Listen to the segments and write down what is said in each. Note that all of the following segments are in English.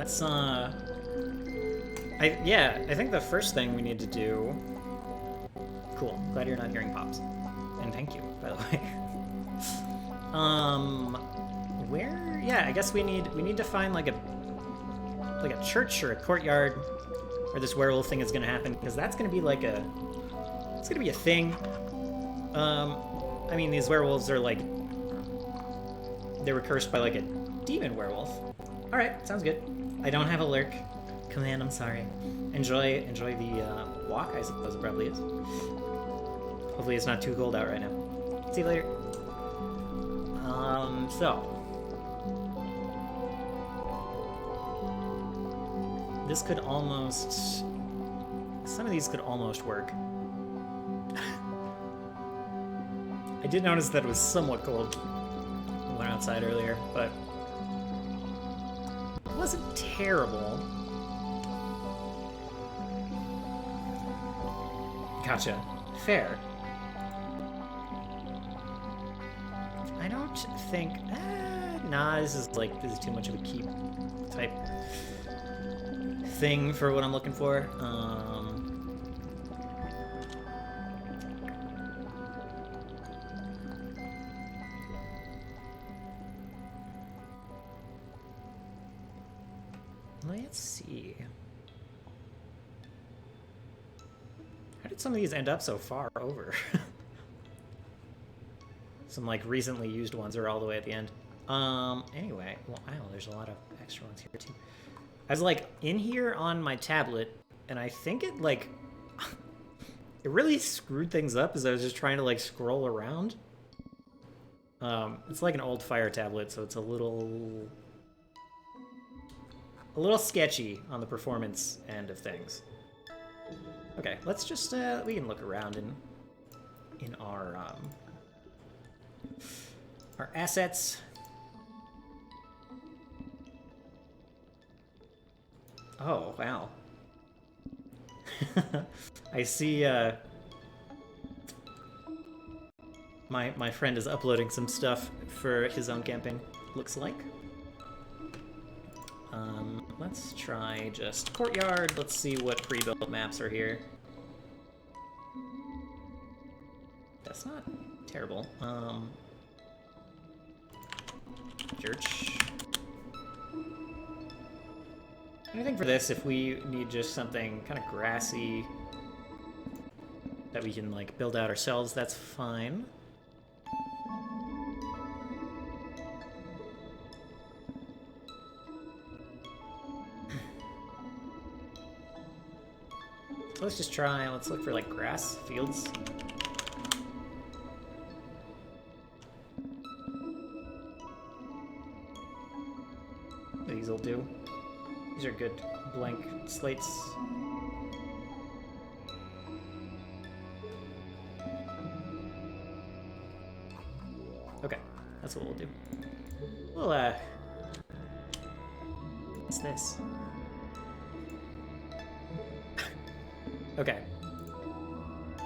let's, yeah, I think the first thing we need to do... Cool, glad you're not hearing pops. And thank you, by the way. Where? Yeah, I guess we need to find, like a church or a courtyard where this werewolf thing is gonna happen, because that's gonna be like a... It's gonna be a thing. I mean, these werewolves are, like... They were cursed by, like, a demon werewolf. Alright, sounds good. I don't have a lurk. Command, I'm sorry. Enjoy the walk, I suppose it probably is. Hopefully it's not too cold out right now. See you later. So. This could almost... Some of these could almost work. I did notice that it was somewhat cold when we went outside earlier, but it wasn't terrible. Gotcha. Fair. I don't think... nah, this is too much of a keep type thing for what I'm looking for. Let's see. How did some of these end up so far over? Some, like, recently used ones are all the way at the end. Anyway, well, wow, there's a lot of extra ones here, too. I was, like, in here on my tablet, and I think it, like... it really screwed things up as I was just trying to, like, scroll around. It's like an old Fire tablet, so it's a little sketchy on the performance end of things. Okay, let's just, we can look around in our assets. Oh, wow. I see, my friend is uploading some stuff for his own campaign, looks like. Let's try just courtyard. Let's see what pre-built maps are here. That's not terrible. Church. I think for this, if we need just something kind of grassy that we can, like, build out ourselves, that's fine. So let's just try, let's look for, like, grass fields. These will do. These are good blank slates. Okay, that's what we'll do. Well, what's this? Okay. I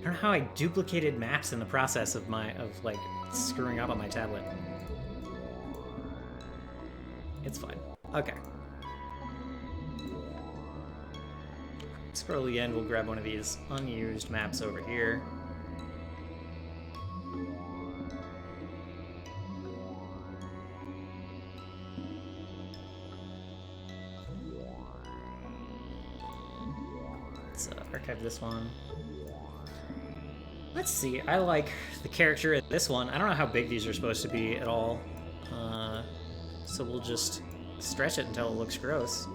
don't know how I duplicated maps in the process of like, screwing up on my tablet. It's fine. Okay. Scroll to the end, we'll grab one of these unused maps over here. Let's archive this one. Let's see, I like the character of this one. I don't know how big these are supposed to be at all. So we'll just stretch it until it looks gross.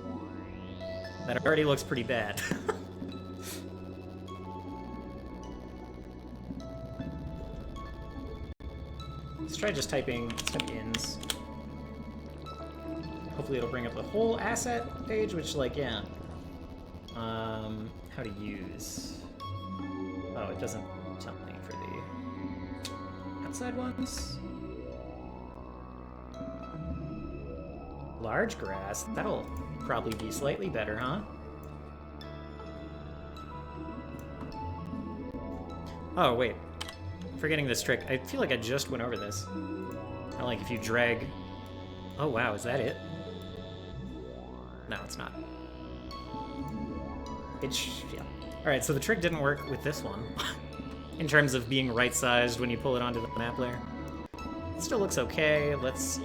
That already looks pretty bad. Let's try just typing some ins. Hopefully it'll bring up the whole asset page, which, like, yeah. How to use. Oh, it doesn't tell me for the outside ones. Large grass, that'll probably be slightly better, huh? Oh, wait. Forgetting this trick. I feel like I just went over this. I like if you drag... Oh wow, is that it? No, it's not. Yeah. Alright, so the trick didn't work with this one. In terms of being right-sized when you pull it onto the map layer. It still looks okay. Let's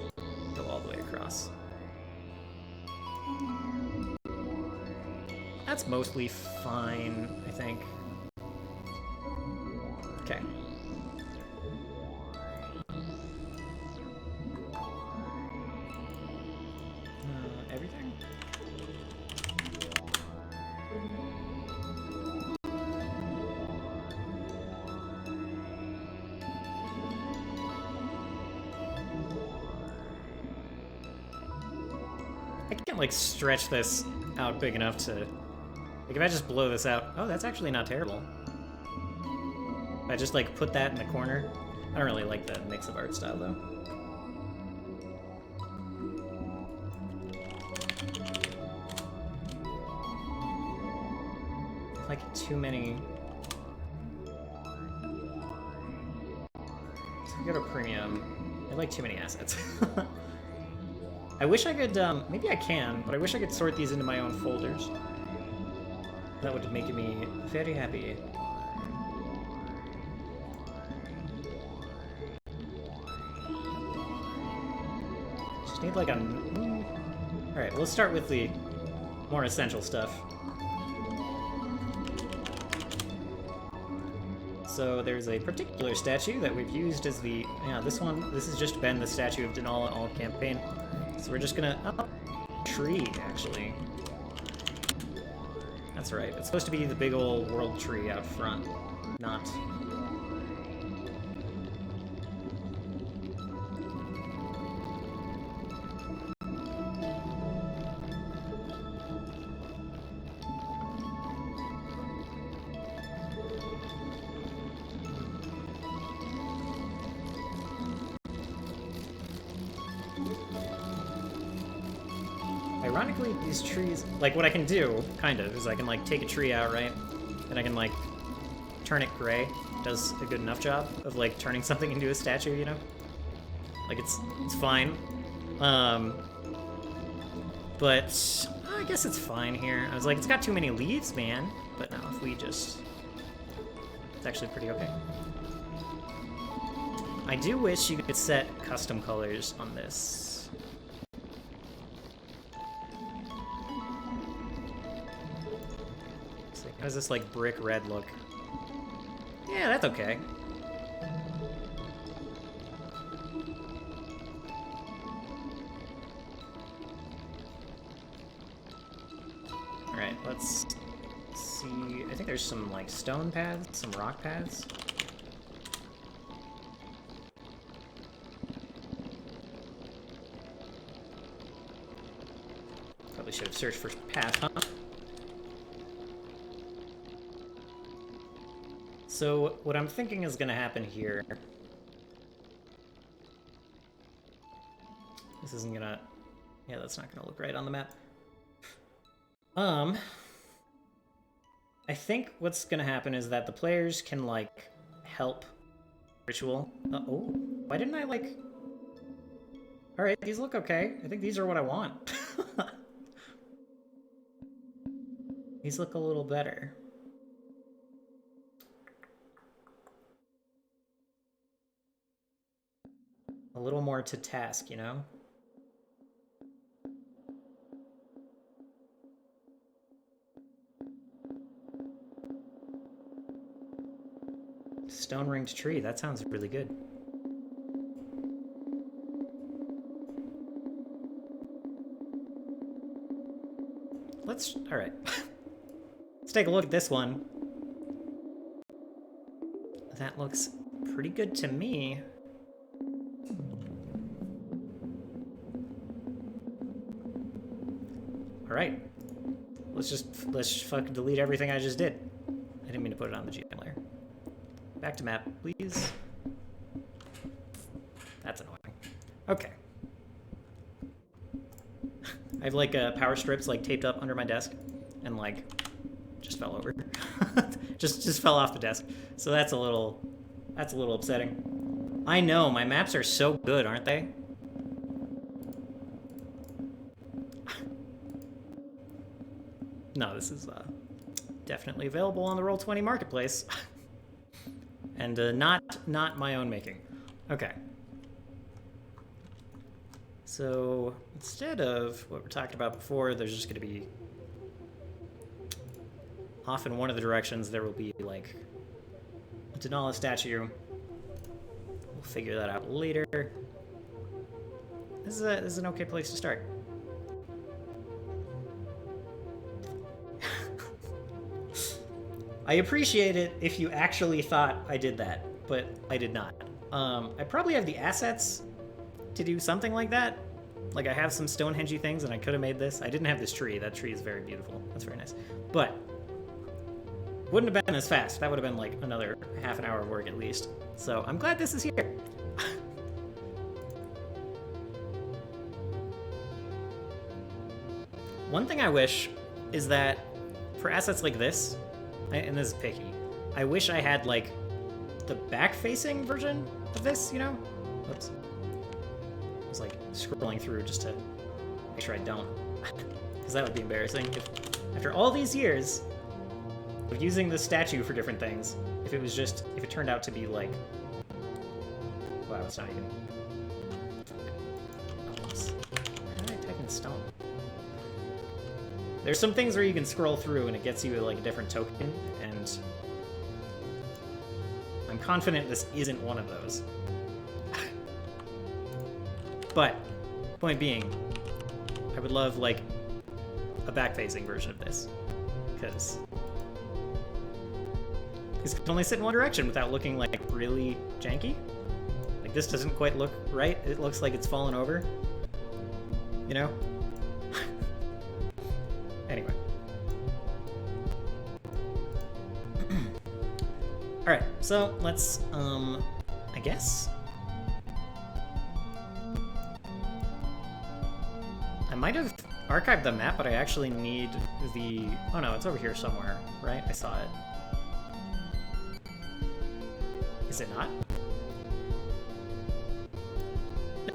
go all the way across. That's mostly fine, I think. Okay. Everything? I can't, like, stretch this out big enough to... Like, if I just blow this out... Oh, that's actually not terrible. If I just, like, put that in the corner... I don't really like the mix of art style, though. Like, too many... So we go to premium. I like too many assets. I wish I could, maybe I can, but I wish I could sort these into my own folders. That would make me very happy. Just need like a... Alright, let's start with the more essential stuff. So there's a particular statue that we've used as the... Yeah, this has just been the statue of Denal in all campaign. So we're just gonna... Oh, tree, actually. That's right. It's supposed to be the big old world tree out front, not... Ironically, these trees, like, what I can do, kind of, is I can, like, take a tree out, right? And I can, like, turn it gray. Does a good enough job of, like, turning something into a statue, you know? Like, it's fine. But I guess it's fine here. I was like, it's got too many leaves, man. But no, if we just... It's actually pretty okay. I do wish you could set custom colors on this. How does this, like, brick red look? Yeah, that's okay. Alright, let's see. I think there's some, like, stone paths, some rock paths. Probably should have searched for path, huh? So, what I'm thinking is gonna happen here... This isn't gonna... Yeah, that's not gonna look right on the map. I think what's gonna happen is that the players can, like, help ritual. Oh, why didn't I, like... Alright, these look okay. I think these are what I want. These look a little better. A little more to task, you know? Stone ringed tree, that sounds really good. Alright. Let's take a look at this one. That looks pretty good to me. Alright. Let's fucking delete everything I just did. I didn't mean to put it on the GM layer. Back to map, please. That's annoying. Okay. I have, like, power strips, like, taped up under my desk, and, like, just fell over. just fell off the desk. So that's a little upsetting. I know, my maps are so good, aren't they? No, this is definitely available on the Roll20 Marketplace. And not my own making. Okay. So instead of what we talked about before, there's just going to be off in one of the directions. There will be like a Denala statue. We'll figure that out later. This is an okay place to start. I appreciate it if you actually thought I did that, but I did not. I probably have the assets to do something like that. Like I have some Stonehenge-y things and I could have made this. I didn't have this tree. That tree is very beautiful. That's very nice. But wouldn't have been as fast. That would have been like another half an hour of work at least. So I'm glad this is here. One thing I wish is that for assets like this, and this is picky, I wish I had like the back-facing version of this, you know? Oops. I was like scrolling through just to make sure I don't. Because that would be embarrassing. If, after all these years of using the statue for different things, if it turned out to be like, wow, it's not even. Oops. How did I type in stone? There's some things where you can scroll through and it gets you like a different token, and I'm confident this isn't one of those. But, point being, I would love like a back-facing version of this, because it can only sit in one direction without looking like really janky. Like this doesn't quite look right. It looks like it's fallen over, you know? Anyway. Alright, so let's, I guess. I might have archived the map, but I actually need the... Oh no, it's over here somewhere, right? I saw it. Is it not?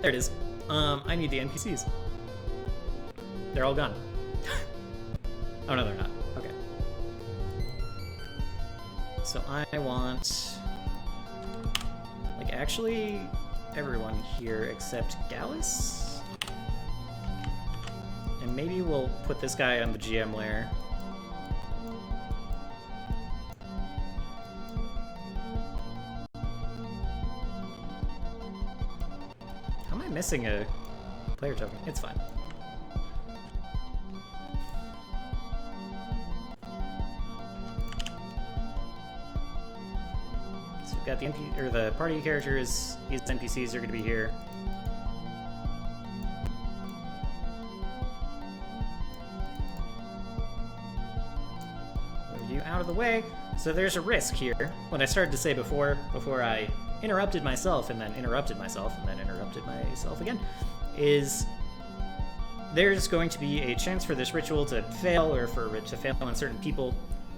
There it is. I need the NPCs. They're all gone. Oh no, they're not. Okay. So I want, like, actually everyone here except Gallus. And maybe we'll put this guy on the GM layer. How am I missing a player token? It's fine. Got the party characters, these NPCs are going to be here. Move you out of the way. So there's a risk here. What I started to say before I interrupted myself and then interrupted myself and then interrupted myself again, is there's going to be a chance for this ritual to fail, or for it to fail on certain people.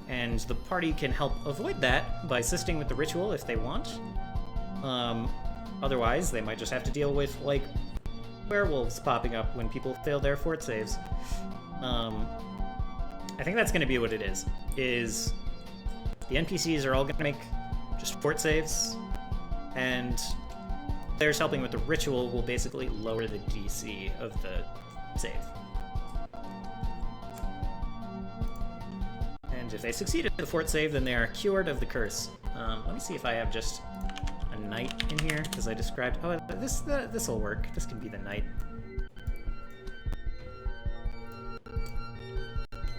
And the party can help avoid that by assisting with the ritual if they want. Otherwise, they might just have to deal with, like, werewolves popping up when people fail their fort saves. I think that's going to be what it is the NPCs are all going to make just fort saves, and players helping with the ritual will basically lower the DC of the save. And if they succeed at the fort save, then they are cured of the curse. Let me see if I have just a knight in here, because I described... Oh, this will work. This can be the knight.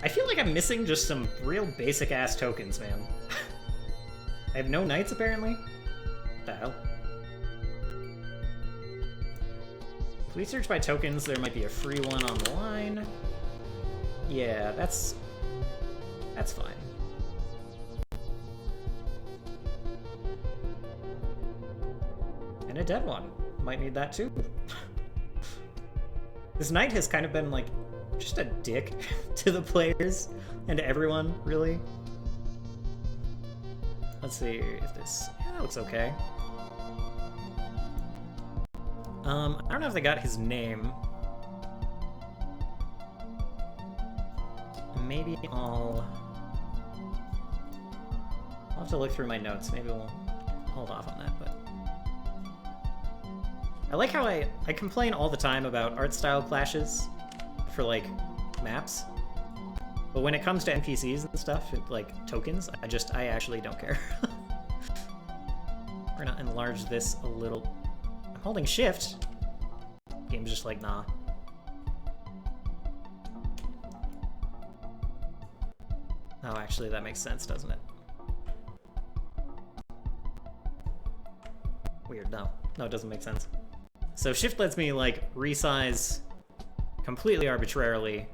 I feel like I'm missing just some real basic-ass tokens, man. I have no knights, apparently? What the hell? If we search by tokens, there might be a free one on the line. Yeah, that's fine. And a dead one. Might need that too. This knight has kind of been like just a dick to the players and to everyone, really. Let's see if this... Yeah, that looks okay. I don't know if they got his name. Maybe I'll have to look through my notes. Maybe we'll hold off on that, but I like how I complain all the time about art style clashes for, like, maps. But when it comes to NPCs and stuff, like tokens, I actually don't care. We're gonna enlarge this a little. I'm holding shift. Game's just like, nah. Oh, actually, that makes sense, doesn't it? Weird, no. No, it doesn't make sense. So shift lets me, like, resize completely arbitrarily.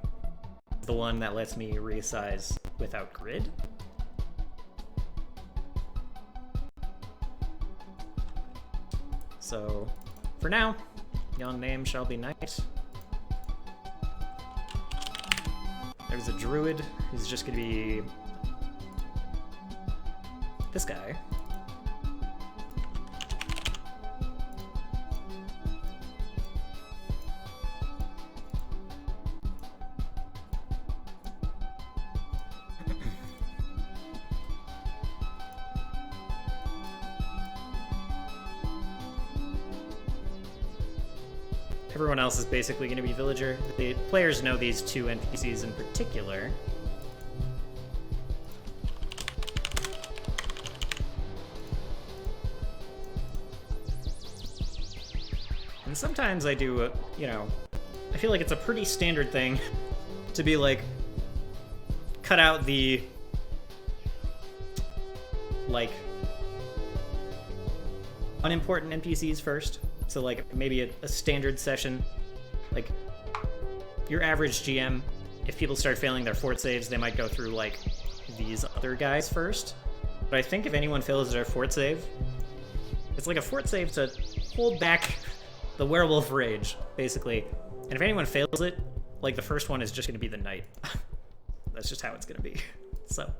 The one that lets me resize without grid. So, for now, young name shall be knight. There's a druid who's just gonna be this guy. Everyone else is basically going to be villager. The players know these two NPCs in particular. And sometimes I do, you know, I feel like it's a pretty standard thing to be like, cut out the, like, unimportant NPCs first. So, like, maybe a standard session, like, your average GM, if people start failing their fort saves, they might go through, like, these other guys first. But I think if anyone fails their fort save, it's like a fort save to hold back the werewolf rage, basically. And if anyone fails it, like, the first one is just going to be the knight. That's just how it's going to be. So...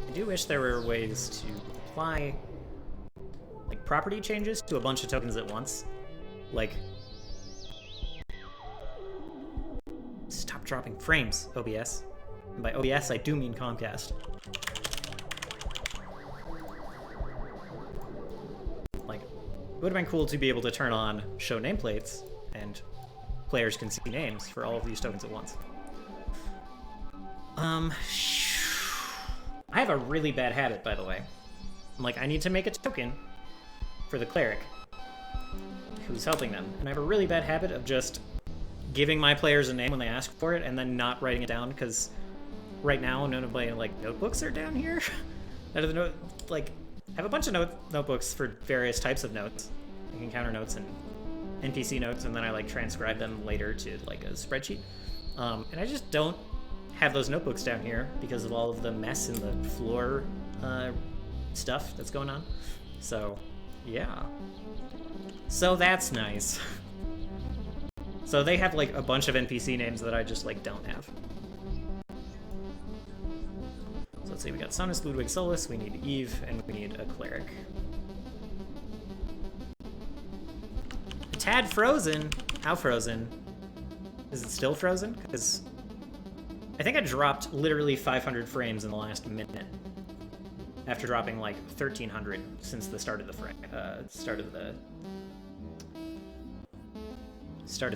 I do wish there were ways to apply, like, property changes to a bunch of tokens at once. Like, stop dropping frames, OBS. And by OBS, I do mean Comcast. Like, it would have been cool to be able to turn on show nameplates, and players can see names for all of these tokens at once. I have a really bad habit, by the way. I'm like, I need to make a token for the cleric who's helping them. And I have a really bad habit of just giving my players a name when they ask for it and then not writing it down, because right now none of my, like, notebooks are down here. Out of the like, I have a bunch of notebooks for various types of notes, like encounter notes and NPC notes, and then I, like, transcribe them later to, like, a spreadsheet. And I just don't have those notebooks down here because of all of the mess and the floor stuff that's going on. So, yeah. So that's nice. So they have, like, a bunch of NPC names that I just, like, don't have. So let's see, we got Sonus, Ludwig, Solus, we need Eve, and we need a cleric. A tad frozen. How frozen? Is it still frozen? Because I think I dropped literally 500 frames in the last minute, after dropping like 1,300 since the start of the start of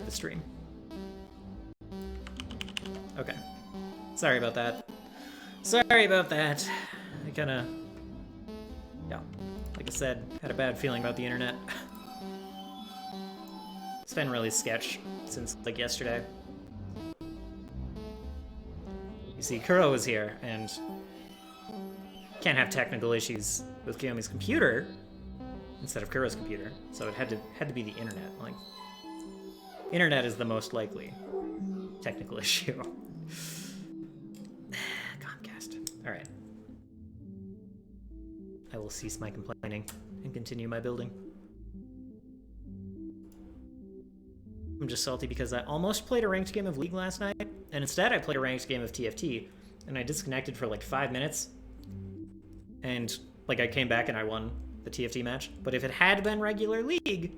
the stream. Okay, sorry about that. Sorry about that. I kind of, yeah, like I said, had a bad feeling about the internet. It's been really sketch since like yesterday. You see, Kuro was here, and can't have technical issues with Kiyomi's computer instead of Kuro's computer, so it had to be the internet. Like, Internet is the most likely technical issue. Comcast. Alright. I will cease my complaining and continue my building. I'm just salty because I almost played a ranked game of League last night, and instead I played a ranked game of TFT, and I disconnected for like 5 minutes, and like I came back and I won the TFT match. But if it had been regular League,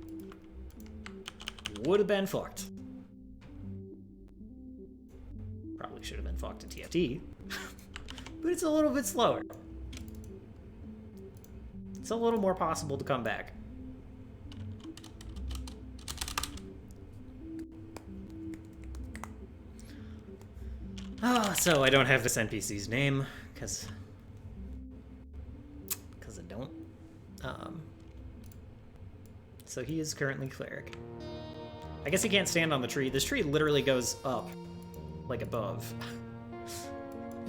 would have been fucked. Probably should have been fucked in TFT, but it's a little bit slower. It's a little more possible to come back. So I don't have this NPC's name, because I don't. So he is currently cleric. I guess he can't stand on the tree. This tree literally goes up, like above.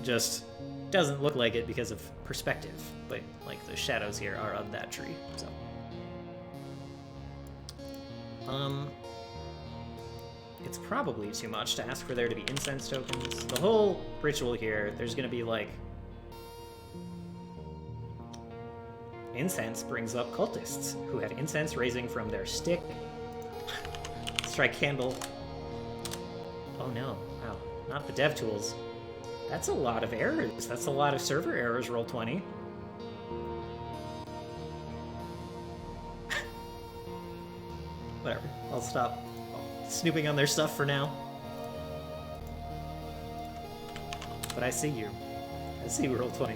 Just doesn't look like it because of perspective, but like the shadows here are of that tree, so. It's probably too much to ask for there to be incense tokens. The whole ritual here, there's gonna be like... Incense brings up cultists, who have incense raising from their stick. Strike candle. Oh no, wow, not the dev tools. That's a lot of errors. That's a lot of server errors, Roll20. Whatever, I'll stop snooping on their stuff for now. But I see you. I see you, Roll20.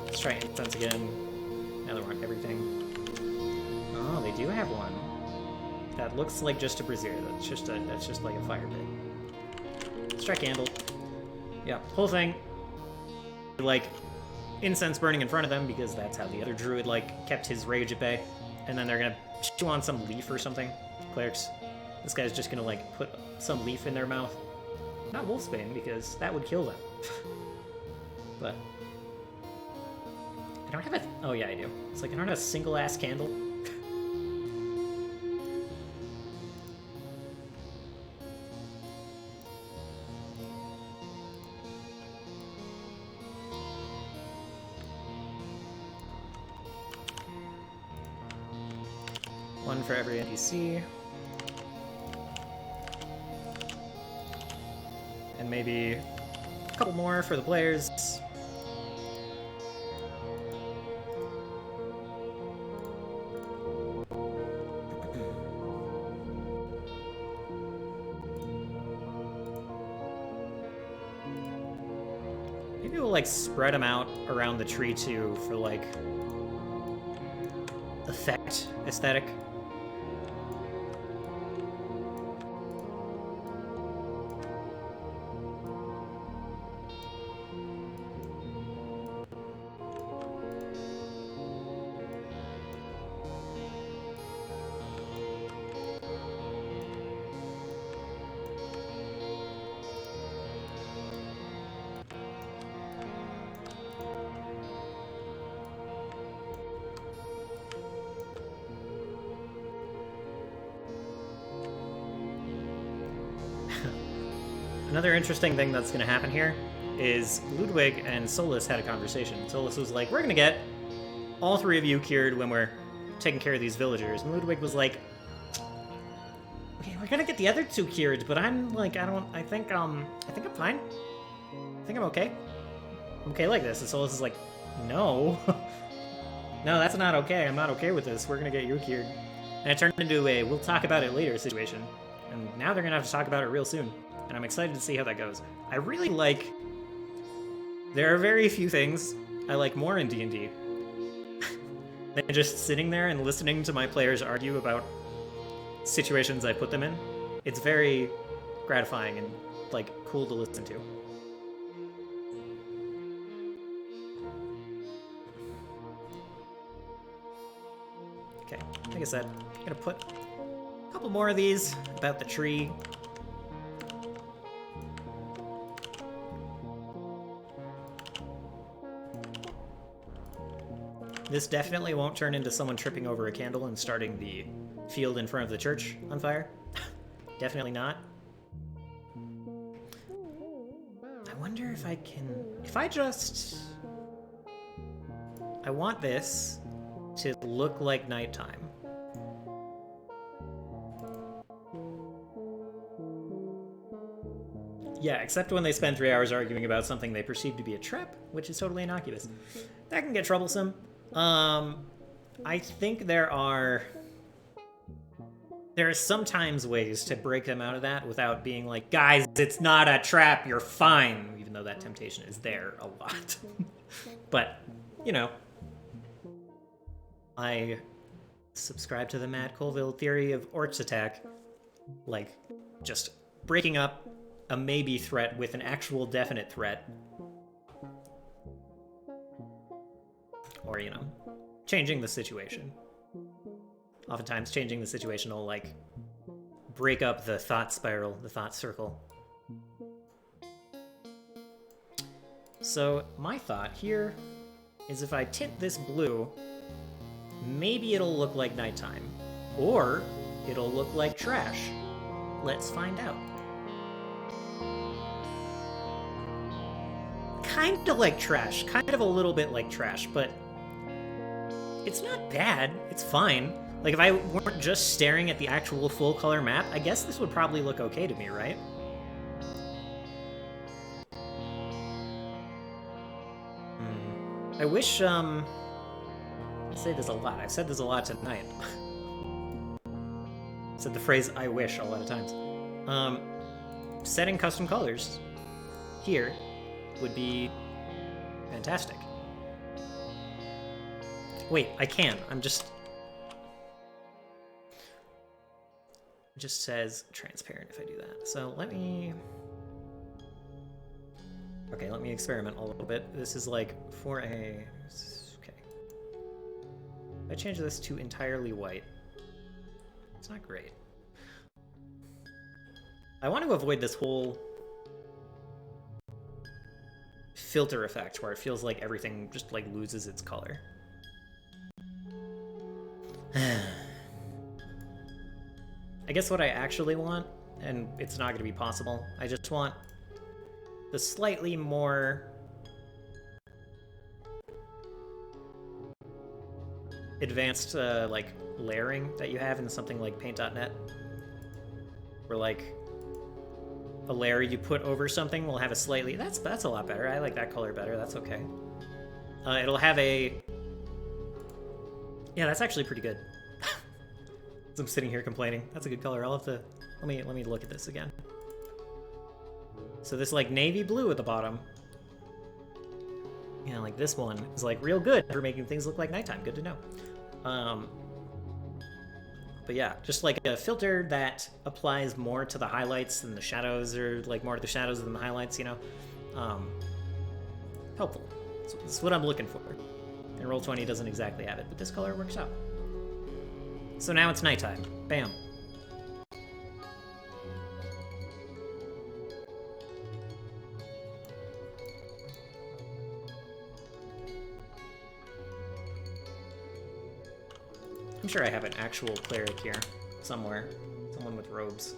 Let's try incense again. Now they want everything. Oh, they do have one. That looks like just a brazier. That's just like a fire pit. Let's try candle. Yeah, whole thing. Like incense burning in front of them because that's how the other druid like kept his rage at bay. And then they're gonna chew on some leaf or something. Clerics. This guy's just gonna like put some leaf in their mouth. Not wolfsbane because that would kill them. But I don't have a. Oh yeah, I do. It's like I don't have a single ass candle. One for every NPC. And maybe a couple more for the players. Maybe we'll like spread them out around the tree too for like effect aesthetic. Another interesting thing that's going to happen here is Ludwig and Solus had a conversation. Solus was like, we're going to get all three of you cured when we're taking care of these villagers. And Ludwig was like, okay, we're going to get the other two cured, but I'm like, I think I'm fine. I think I'm okay. I'm okay like this. And Solus is like, no. No, that's not okay. I'm not okay with this. We're going to get you cured. And it turned into a we'll talk about it later situation. And now they're going to have to talk about it real soon. And I'm excited to see how that goes. I really like... There are very few things I like more in D&D than just sitting there and listening to my players argue about situations I put them in. It's very gratifying and, like, cool to listen to. Okay, like I said, I'm gonna put a couple more of these about the tree. This definitely won't turn into someone tripping over a candle and starting the field in front of the church on fire. Definitely not. I wonder if I can... If I just... I want this to look like nighttime. Yeah, except when they spend 3 hours arguing about something they perceive to be a trap, which is totally innocuous. That can get troublesome. I think there are sometimes ways to break them out of that without being like, guys, it's not a trap, you're fine, even though that temptation is there a lot. But, you know, I subscribe to the Matt Colville theory of Orcs attack, like, just breaking up a maybe threat with an actual definite threat. Or, you know, changing the situation. Oftentimes, changing the situation will, like, break up the thought spiral, the thought circle. So, my thought here is if I tint this blue, maybe it'll look like nighttime. Or, it'll look like trash. Let's find out. Kind of like trash. Kind of a little bit like trash, but it's not bad. It's fine. Like, if I weren't just staring at the actual full-color map, I guess this would probably look okay to me, right? I wish, I say this a lot. I've said this a lot tonight. Said the phrase, I wish, a lot of times. Setting custom colors here would be fantastic. Wait, I can. I'm just... It just says transparent if I do that. So let me... Okay, let me experiment a little bit. This is like for a... Okay. If I change this to entirely white, it's not great. I want to avoid this whole filter effect where it feels like everything just like loses its color. I guess what I actually want, and it's not going to be possible, I just want the slightly more advanced like layering that you have in something like paint.net, where like a layer you put over something will have a slightly... That's a lot better. I like that color better. That's okay. It'll have a... Yeah, that's actually pretty good. I'm sitting here complaining. That's a good color. I'll have to... Let me look at this again. So this like navy blue at the bottom. Yeah, like this one is like real good for making things look like nighttime. Good to know. But yeah, just like a filter that applies more to the highlights than the shadows, or like more to the shadows than the highlights, you know? Helpful. That's what I'm looking for. And Roll20 doesn't exactly have it, but this color works out. So now it's nighttime. Bam. I'm sure I have an actual cleric here somewhere. Someone with robes.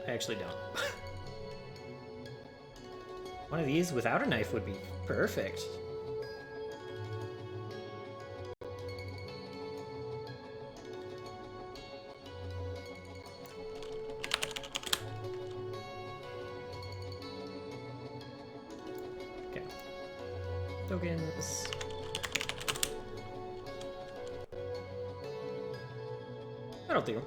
I actually don't. One of these without a knife would be perfect. Okay. Tokens. That'll do.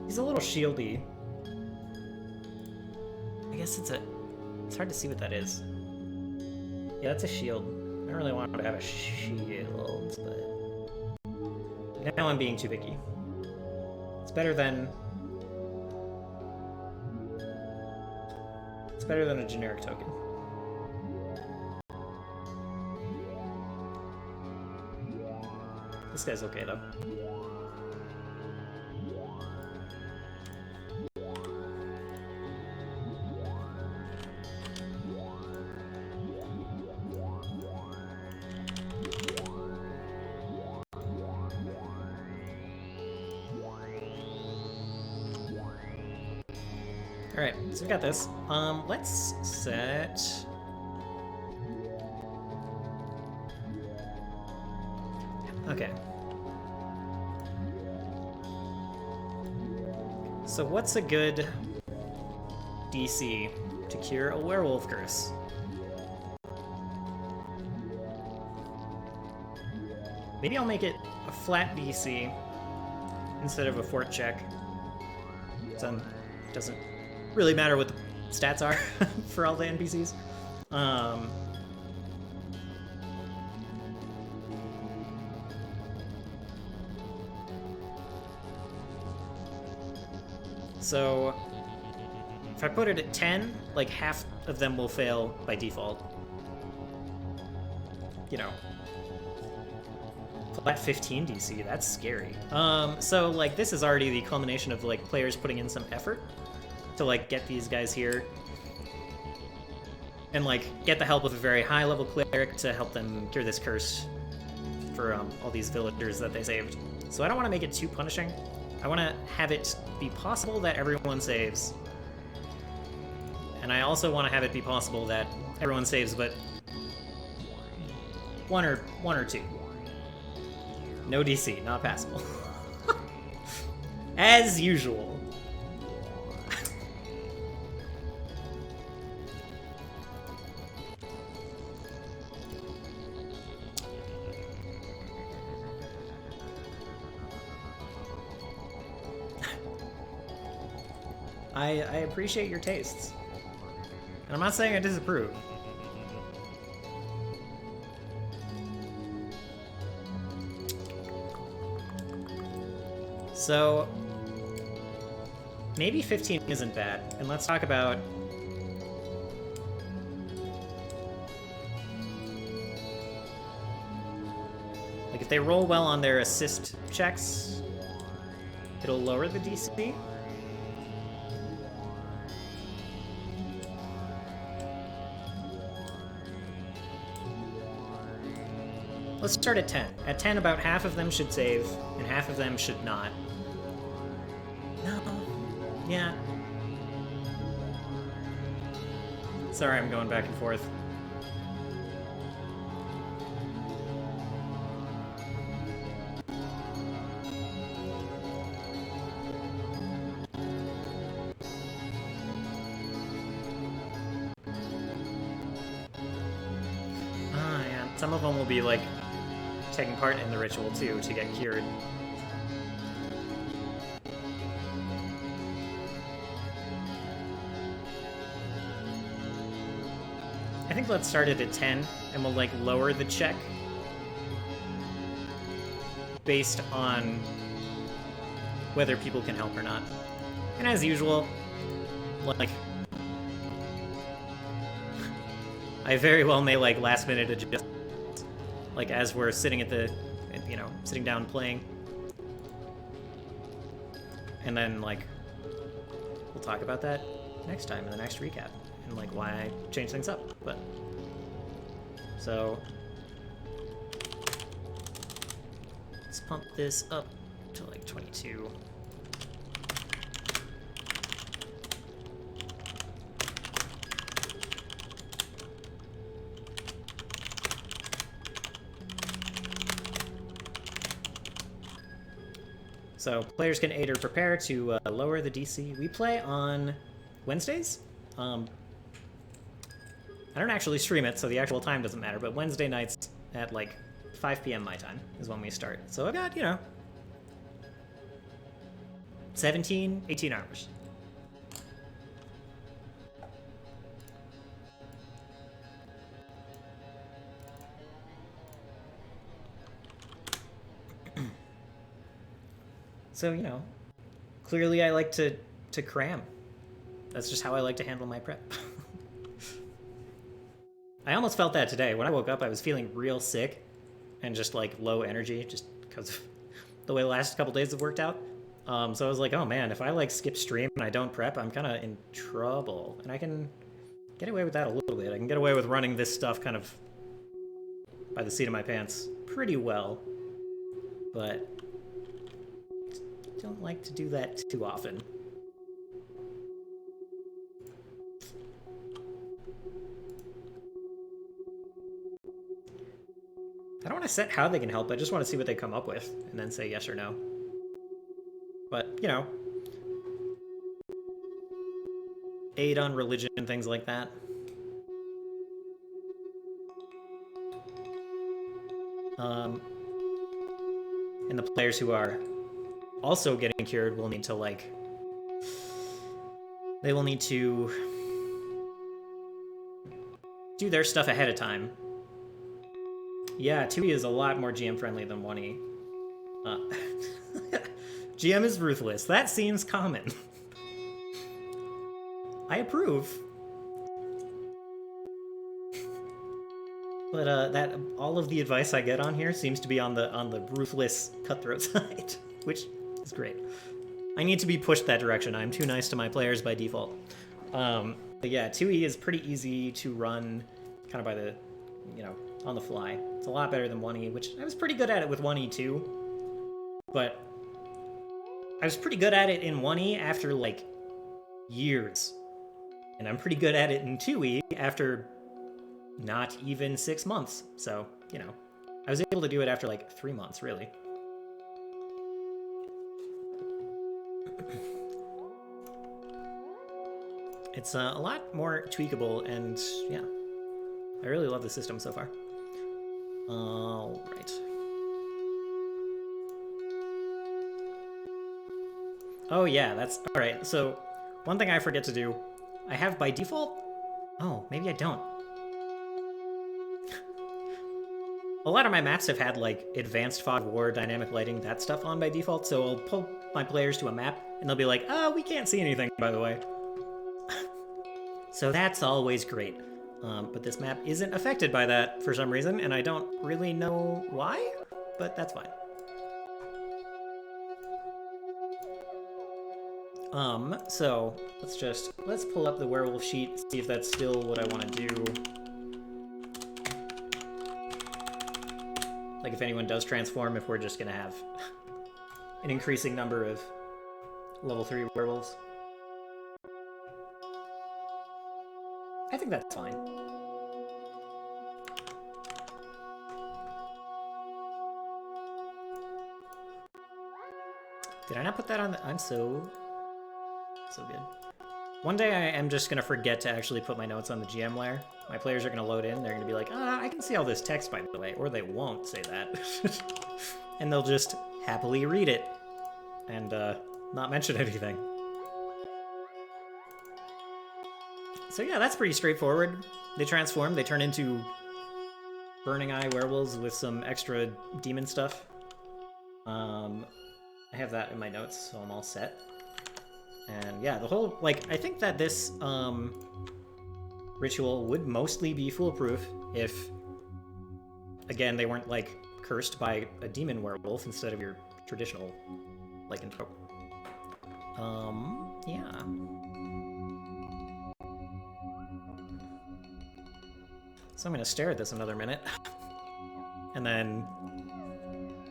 He's a little shieldy. I guess it's hard to see what that is. Yeah, that's a shield. I don't really want him to have a shield, but now I'm being too picky. It's better than It's better than a generic token. This guy's okay, though. Alright, so we got this. Let's set... Okay. So what's a good DC to cure a werewolf curse? Maybe I'll make it a flat DC instead of a fort check. So it doesn't really matter what the stats are for all the NPCs. So if I put it at 10, like half of them will fail by default. You know. Flat 15 DC, that's scary. So like this is already the culmination of like players putting in some effort to like get these guys here and like get the help of a very high level cleric to help them cure this curse for all these villagers that they saved. So I don't want to make it too punishing. I want to have it be possible that everyone saves. And I also want to have it be possible that everyone saves but one or two. No DC, not passable. As usual. I appreciate your tastes. And I'm not saying I disapprove. So, maybe 15 isn't bad. And let's talk about... like, if they roll well on their assist checks, it'll lower the DC. Let's start at 10. At 10, about half of them should save, and half of them should not. No. Yeah. Sorry, I'm going back and forth. Yeah. Some of them will be, like, taking part in the ritual, too, to get cured. I think let's start it at 10, and we'll, like, lower the check based on whether people can help or not. And as usual, like, I very well may, like, last-minute adjust, like, as we're sitting at the, you know, sitting down playing. And then, like, we'll talk about that next time in the next recap, and, like, why I change things up, but... So... let's pump this up to, like, 22. So players can aid or prepare to lower the DC. We play on Wednesdays. I don't actually stream it, so the actual time doesn't matter, but Wednesday nights at like 5 p.m. my time is when we start. So I've got, you know, 17, 18 hours. So, you know, clearly I like to cram. That's just how I like to handle my prep. I almost felt that today. When I woke up, I was feeling real sick and just like low energy, just because of the way the last couple days have worked out. So I was like, oh man, if I like skip stream and I don't prep, I'm kind of in trouble. And I can get away with that a little bit. I can get away with running this stuff kind of by the seat of my pants pretty well. But I don't like to do that too often. I don't want to set how they can help, I just want to see what they come up with, and then say yes or no. But, you know, aid on religion and things like that. And the players who are also getting cured will need to, like... They will need to do their stuff ahead of time. Yeah, 2E is a lot more GM-friendly than 1E. GM is ruthless. That seems common. I approve. But that all of the advice I get on here seems to be on the ruthless, cutthroat side, which is great. I need to be pushed that direction. I'm too nice to my players by default. But yeah, 2E is pretty easy to run, kind of by the, you know, on the fly. It's a lot better than 1E, which I was pretty good at it with 1E too. But I was pretty good at it in 1E after, like, years. And I'm pretty good at it in 2E after not even 6 months. So, you know, I was able to do it after, like, 3 months, really. It's a lot more tweakable, and, yeah. I really love the system so far. Alright. Oh yeah, that's... Alright, so one thing I forget to do, I have by default... Oh, maybe I don't. A lot of my maps have had, like, advanced fog war, dynamic lighting, that stuff on by default, so I'll pull my players to a map, and they'll be like, oh, we can't see anything, by the way. So that's always great. But this map isn't affected by that for some reason, and I don't really know why, but that's fine. So let's pull up the werewolf sheet, see if that's still what I want to do. Like if anyone does transform, if we're just gonna have an increasing number of level 3 werewolves. I think that's fine. Did I not put that on the... I'm so good. One day I am just going to forget to actually put my notes on the GM layer. My players are going to load in. They're going to be like, I can see all this text, by the way. Or they won't say that. And they'll just happily read it. And not mention anything. So yeah, that's pretty straightforward. They transform. They turn into Burning Eye werewolves with some extra demon stuff. I have that in my notes, so I'm all set. And yeah, the whole, like, I think that this ritual would mostly be foolproof if, again, they weren't, like, cursed by a demon werewolf instead of your traditional lycanthrope. Yeah. So I'm gonna stare at this another minute. And then,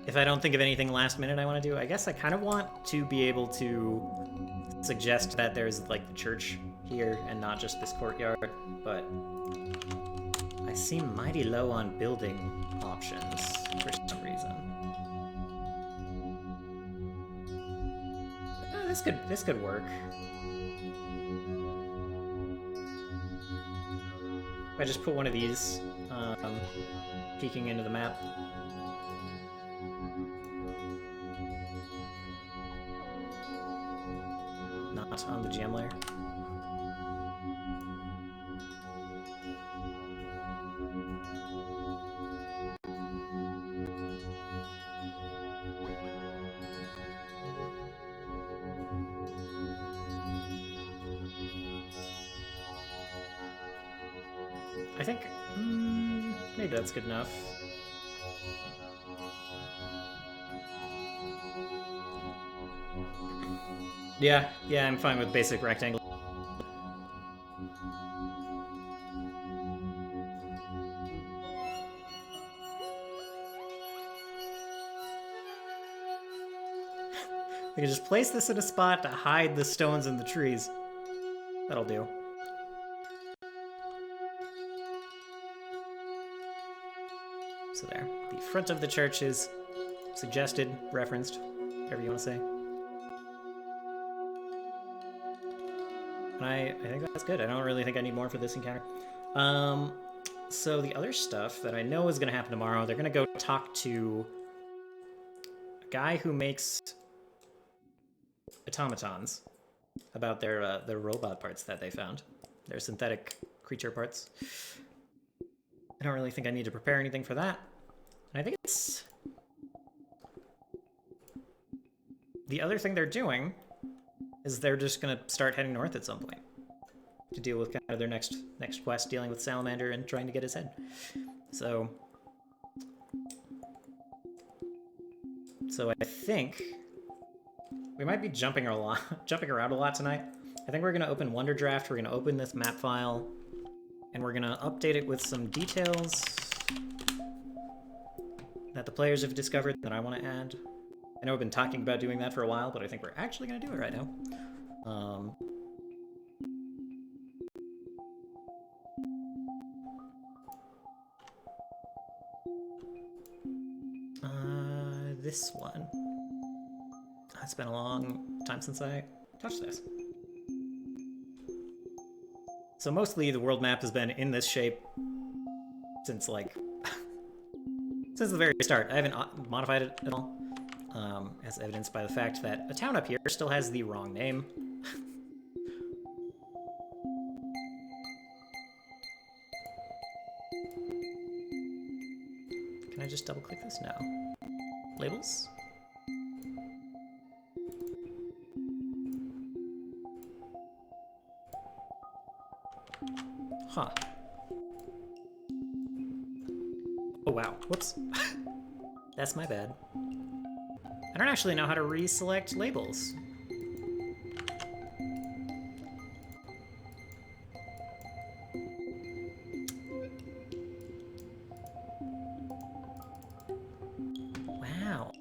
if I don't think of anything last minute I want to do, I guess I kind of want to be able to suggest that there's, like, the church here and not just this courtyard, but I seem mighty low on building options for some reason. This could work. If I just put one of these peeking into the map. Not on the GM layer. I think maybe that's good enough. Yeah, I'm fine with basic rectangle. We can just place this in a spot to hide the stones and the trees. That'll do. So there. The front of the church is suggested, referenced, whatever you want to say. And I think that's good. I don't really think I need more for this encounter. So the other stuff that I know is going to happen tomorrow, they're going to go talk to a guy who makes automatons about their robot parts that they found. Their synthetic creature parts. I don't really think I need to prepare anything for that. And I think it's... The other thing they're doing is they're just going to start heading north at some point to deal with kind of their next quest, dealing with Salamander and trying to get his head. So I think we might be jumping around a lot tonight. I think we're going to open Wonder Draft, we're going to open this map file, and we're going to update it with some details that the players have discovered that I want to add. I know I've been talking about doing that for a while, but I think we're actually going to do it right now. This one. It's been a long time since I touched this. So mostly the world map has been in this shape since like since the very start. I haven't modified it at all, as evidenced by the fact that a town up here still has the wrong name. Can I just double click this now? Labels? Huh. Oh wow, whoops. That's my bad. I don't actually know how to reselect labels. Wow.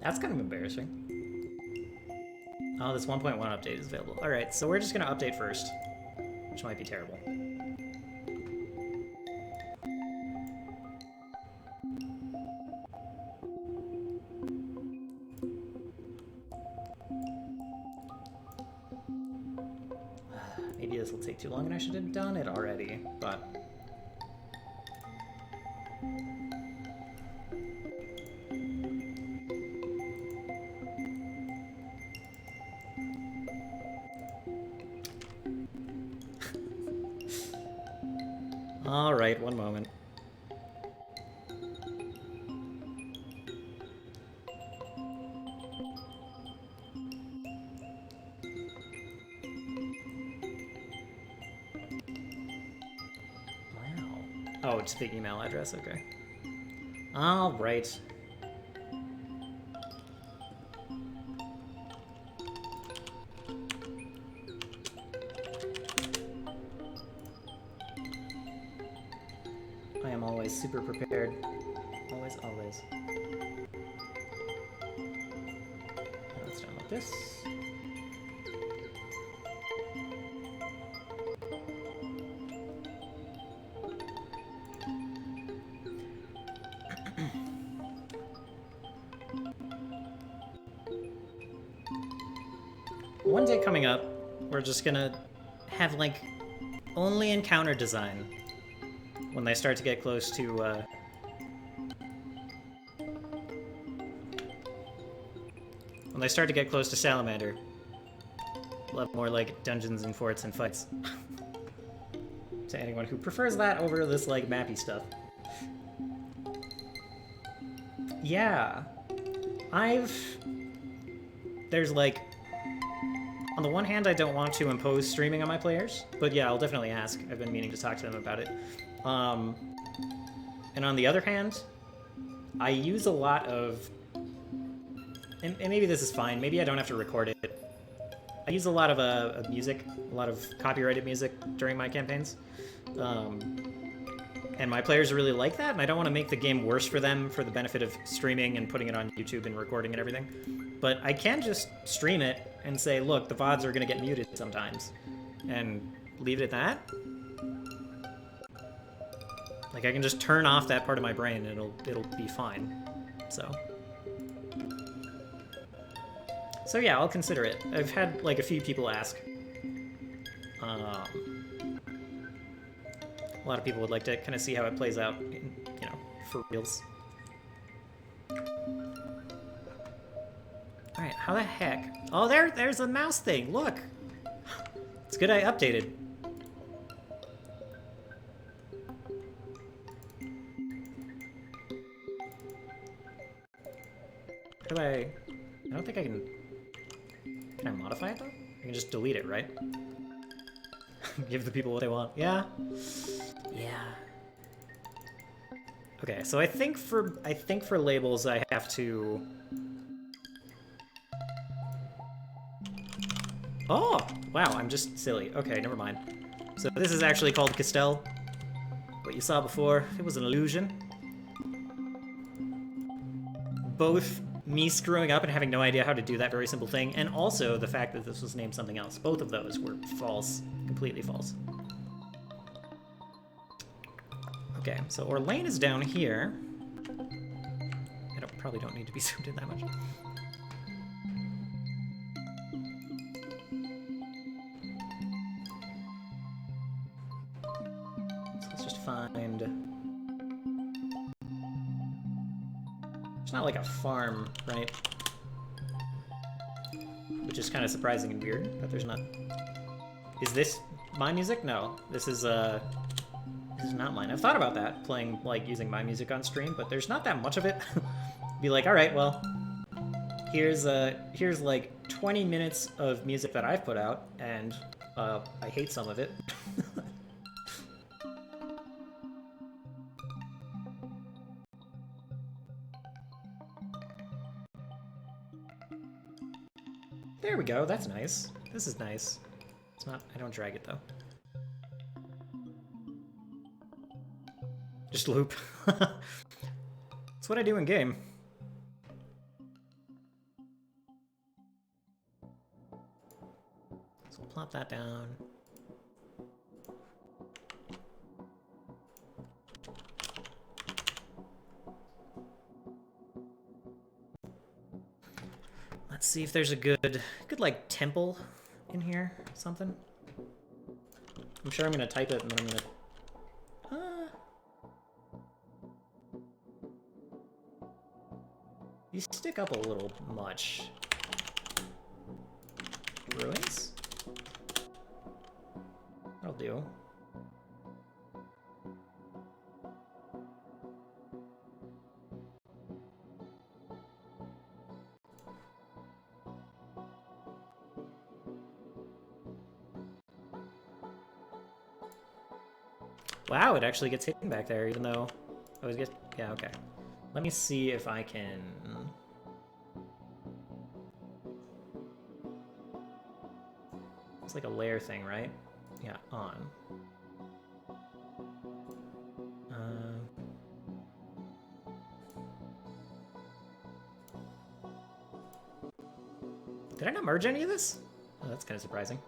That's kind of embarrassing. Oh, this 1.1 update is available. Alright, so we're just going to update first, which might be terrible. Maybe this will take too long and I should have done it already, but... Alright, one moment. Wow. Oh, it's the email address, okay. Alright. I am always super prepared. Always, always. Let's download this. One day coming up, we're just gonna have, like, only encounter design when they start to get close to, when they start to get close to Salamander. We'll have more, like, dungeons and forts and fights. To anyone who prefers that over this, like, mappy stuff. Yeah. there's like, on the one hand, I don't want to impose streaming on my players, but yeah, I'll definitely ask. I've been meaning to talk to them about it. And on the other hand, I use a lot of, and maybe this is fine, maybe I don't have to record it. I use a lot of music, a lot of copyrighted music during my campaigns. And my players really like that, and I don't want to make the game worse for them for the benefit of streaming and putting it on YouTube and recording and everything. But I can just stream it and say, look, the VODs are going to get muted sometimes. And leave it at that. Like, I can just turn off that part of my brain and it'll be fine. So yeah, I'll consider it. I've had, like, a few people ask. A lot of people would like to kind of see how it plays out, for reals. Alright, how the heck? Oh, there's a mouse thing, look! It's good I updated. How do I don't think I can... Can I modify it, though? I can just delete it, right? Give the people what they want. Yeah. Yeah. Okay, so I think for labels I have to... Oh! Wow, I'm just silly. Okay, never mind. So this is actually called Castell. What you saw before, it was an illusion. Both me screwing up and having no idea how to do that very simple thing, and also the fact that this was named something else. Both of those were false. Completely false. Okay, so Orlane is down here. I probably don't need to be zoomed in that much. So let's just find... It's not like a farm, right? Which is kind of surprising and weird that there's not... Is this my music? No. This is not mine. I've thought about that, playing, like, using my music on stream, but there's not that much of it. Be like, alright, well, here's like 20 minutes of music that I've put out, and I hate some of it. There we go, that's nice. This is nice. It's not, I don't drag it though. Just loop. That's what I do in game. So we'll plop that down. Let's see if there's a good like temple in here, something. I'm sure I'm gonna type it and then I'm gonna... You stick up a little much. Ruins? That'll do. Wow, it actually gets hidden back there, even though I always get... Yeah, okay. Let me see if I can... It's like a layer thing, right? Yeah, on. Did I not merge any of this? Oh, that's kind of surprising.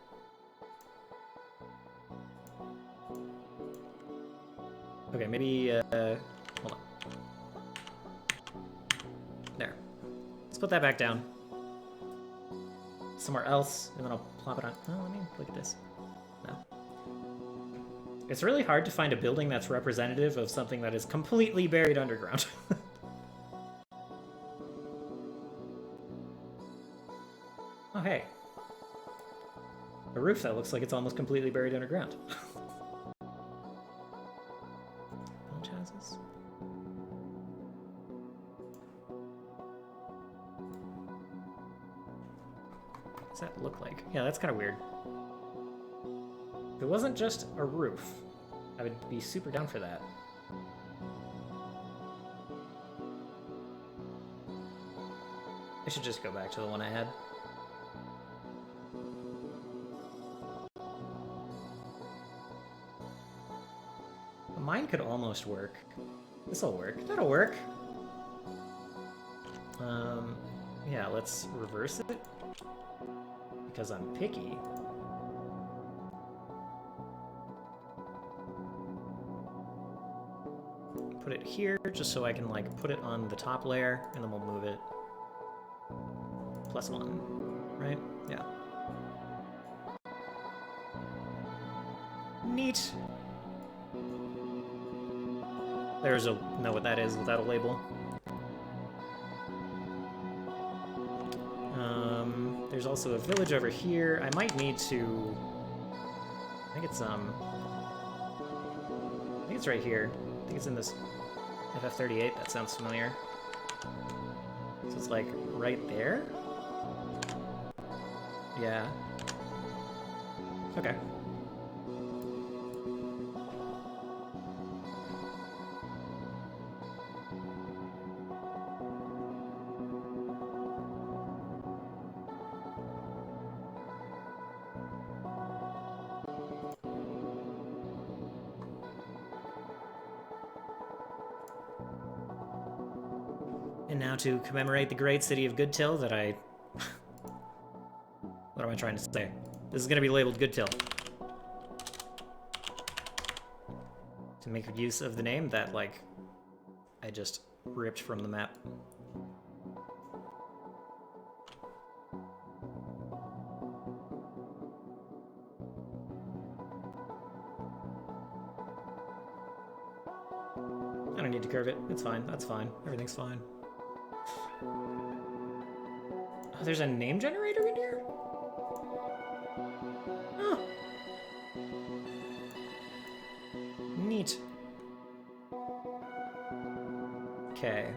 Okay, maybe, hold on. There. Let's put that back down. Somewhere else, and then I'll plop it on. Oh, let me look at this. No. It's really hard to find a building that's representative of something that is completely buried underground. Oh, hey. A roof that looks like it's almost completely buried underground. Bunch houses. What does that look like? Yeah, that's kind of weird. If it wasn't just a roof, I would be super down for that. I should just go back to the one I had. Mine could almost work. This'll work. That'll work. Yeah, let's reverse it. Because I'm picky. Put it here, just so I can, like, put it on the top layer, and then we'll move it. +1, right? Yeah. Neat. There's a know what that is without a label. There's also a village over here. I might need to. I think it's right here. I think it's in this FF38. That sounds familiar. So it's like right there. Yeah. Okay. And now to commemorate the great city of Goodtill that I... What am I trying to say? This is going to be labeled Goodtill. To make use of the name that, like, I just ripped from the map. I don't need to curve it. It's fine. That's fine. Everything's fine. Oh, there's a name generator in here? Oh. Neat. Okay.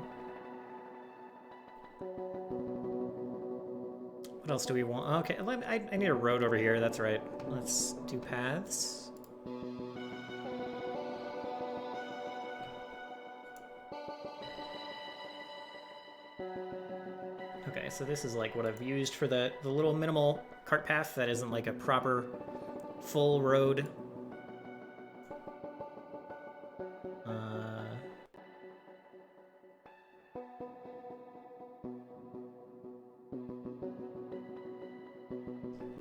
What else do we want? Okay, I need a road over here. That's right. Let's do paths. Okay, so this is like what I've used for the little minimal cart path that isn't like a proper full road.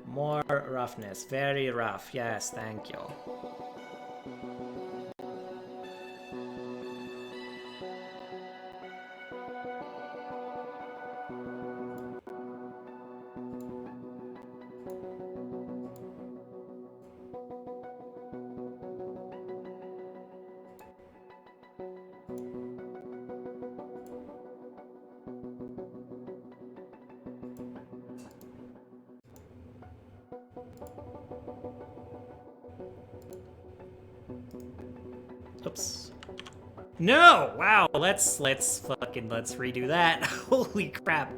More roughness. Very rough. Yes, thank you. Oops. No! Wow, let's redo that. Holy crap.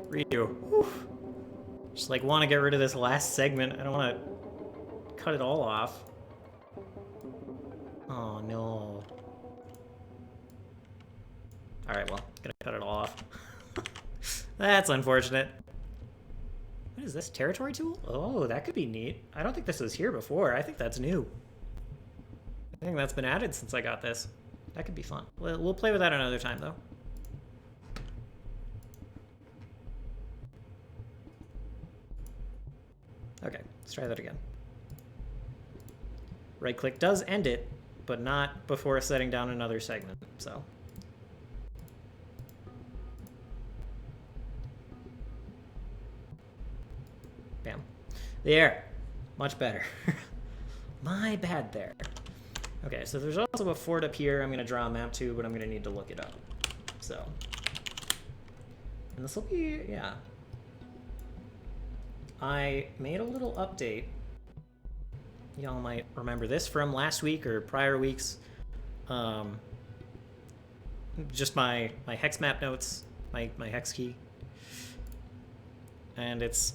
Redo. Whew. Just like want to get rid of this last segment. I don't want to cut it all off. Oh no. Alright, well, gonna cut it all off. That's unfortunate. What is this? Territory tool? Oh, that could be neat. I don't think this was here before. I think that's new. I think that's been added since I got this. That could be fun. We'll play with that another time, though. Okay, let's try that again. Right-click does end it, but not before setting down another segment, so... Bam. There. Much better. My bad there. Okay, so there's also a fort up here I'm going to draw a map to, but I'm going to need to look it up. So. And this will be, yeah. I made a little update. Y'all might remember this from last week or prior weeks. Just my hex map notes, my hex key. and it's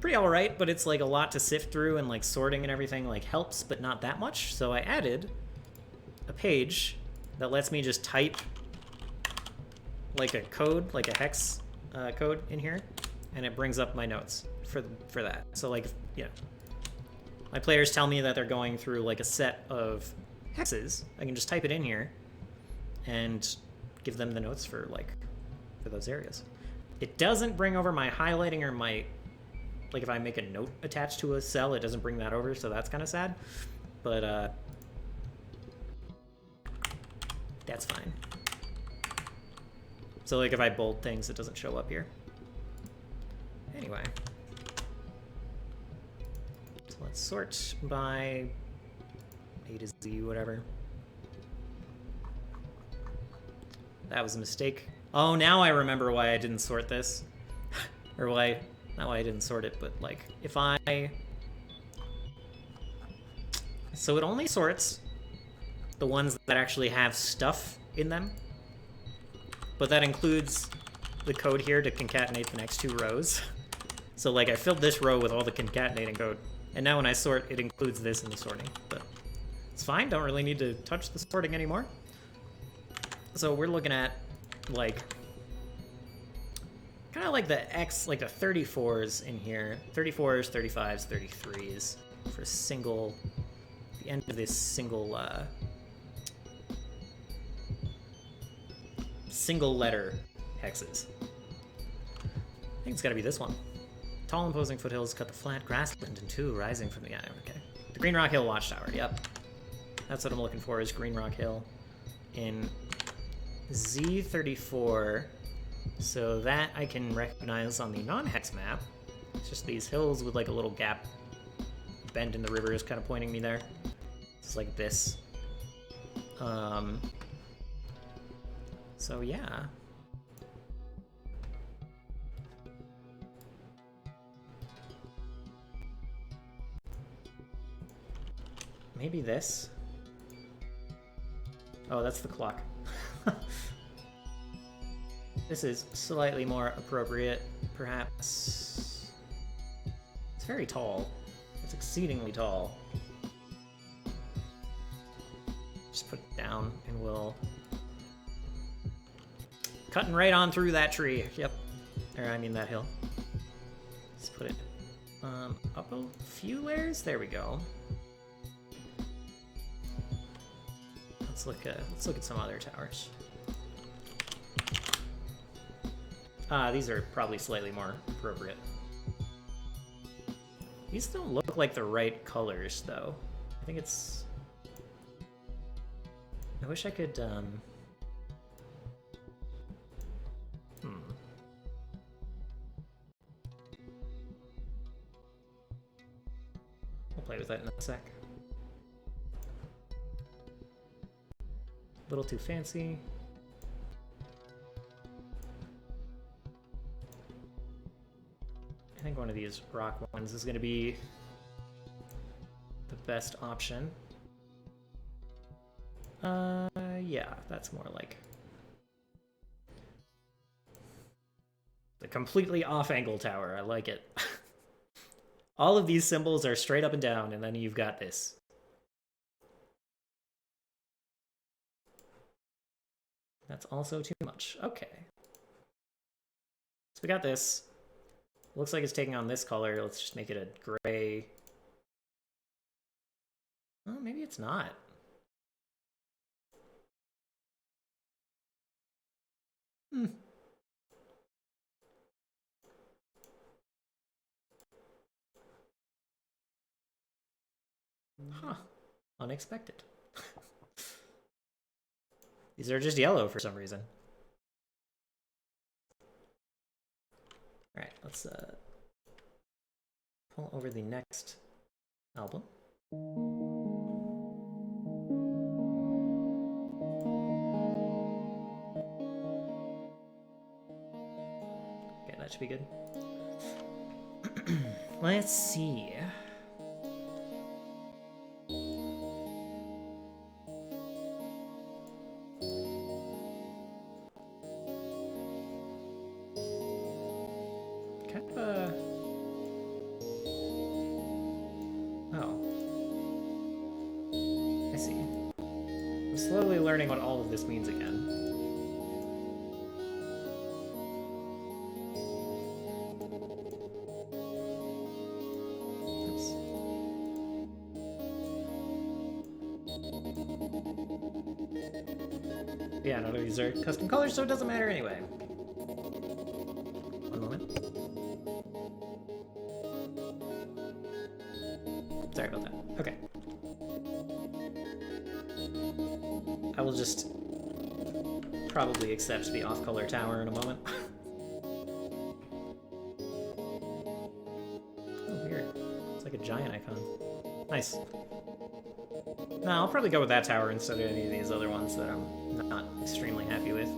pretty alright, but it's like a lot to sift through, and like sorting and everything like helps, but not that much. So I added a page that lets me just type like a code, like a hex code in here, and it brings up my notes for that. So like, you know, my players tell me that they're going through like a set of hexes, I can just type it in here and give them the notes for those areas. It doesn't bring over my highlighting or my, like if I make a note attached to a cell, it doesn't bring that over, so that's kind of sad. But that's fine. So like if I bold things, it doesn't show up here. Anyway. So let's sort by A to Z, whatever. That was a mistake. Oh, now I remember why I didn't sort this. Or why, not why I didn't sort it, but like if I... So it only sorts the ones that actually have stuff in them. But that includes the code here to concatenate the next 2 rows. So like I filled this row with all the concatenating code, and now when I sort, it includes this in the sorting. But it's fine, don't really need to touch the sorting anymore. So we're looking at like kind of like the X, like the 34s in here. 34s, 35s, 33s for single, the end of this single single letter hexes. I think it's gotta be this one. Tall imposing foothills cut the flat grassland in 2, rising from the eye. Okay. The Green Rock Hill Watchtower, yep. That's what I'm looking for, is Green Rock Hill in Z34. So that I can recognize on the non-hex map. It's just these hills with like a little gap. Bend in the river is kind of pointing me there. It's like this. So yeah. Maybe this. Oh, that's the clock. This is slightly more appropriate, perhaps. It's very tall. It's exceedingly tall. Just put it down and we'll... Cutting right on through that tree. Yep. Or I mean that hill. Let's put it up a few layers. There we go. Let's look at some other towers. These are probably slightly more appropriate. These don't look like the right colors, though. I think it's... I wish I could, We'll play with that in a sec. A little too fancy. I think one of these rock ones is going to be the best option. Yeah, that's more like the completely off-angle tower. I like it. All of these symbols are straight up and down, and then you've got this. That's also too much. Okay. So we got this. Looks like it's taking on this color. Let's just make it a gray. Oh, maybe it's not. Huh. Unexpected. These are just yellow for some reason. Alright, let's pull over the next album. Okay, that should be good. Let's see. kind of a... Oh. I see. I'm slowly learning what all of this means again. Yeah, none of these are custom colors, so it doesn't matter anyway. One moment. Sorry about that. Okay. I will just probably accept the off-color tower in a moment. Oh, weird. It's like a giant icon. Nice. No, I'll probably go with that tower instead of any of these other ones that I'm not extremely happy with.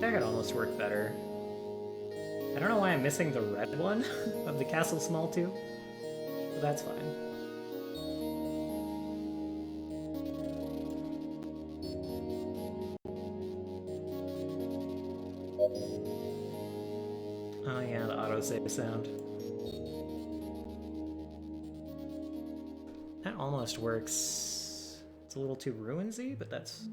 That could almost work better. I don't know why I'm missing the red one of the Castle Small 2, but that's fine. Oh yeah, the autosave sound. That almost works. It's a little too ruinsy, but that's...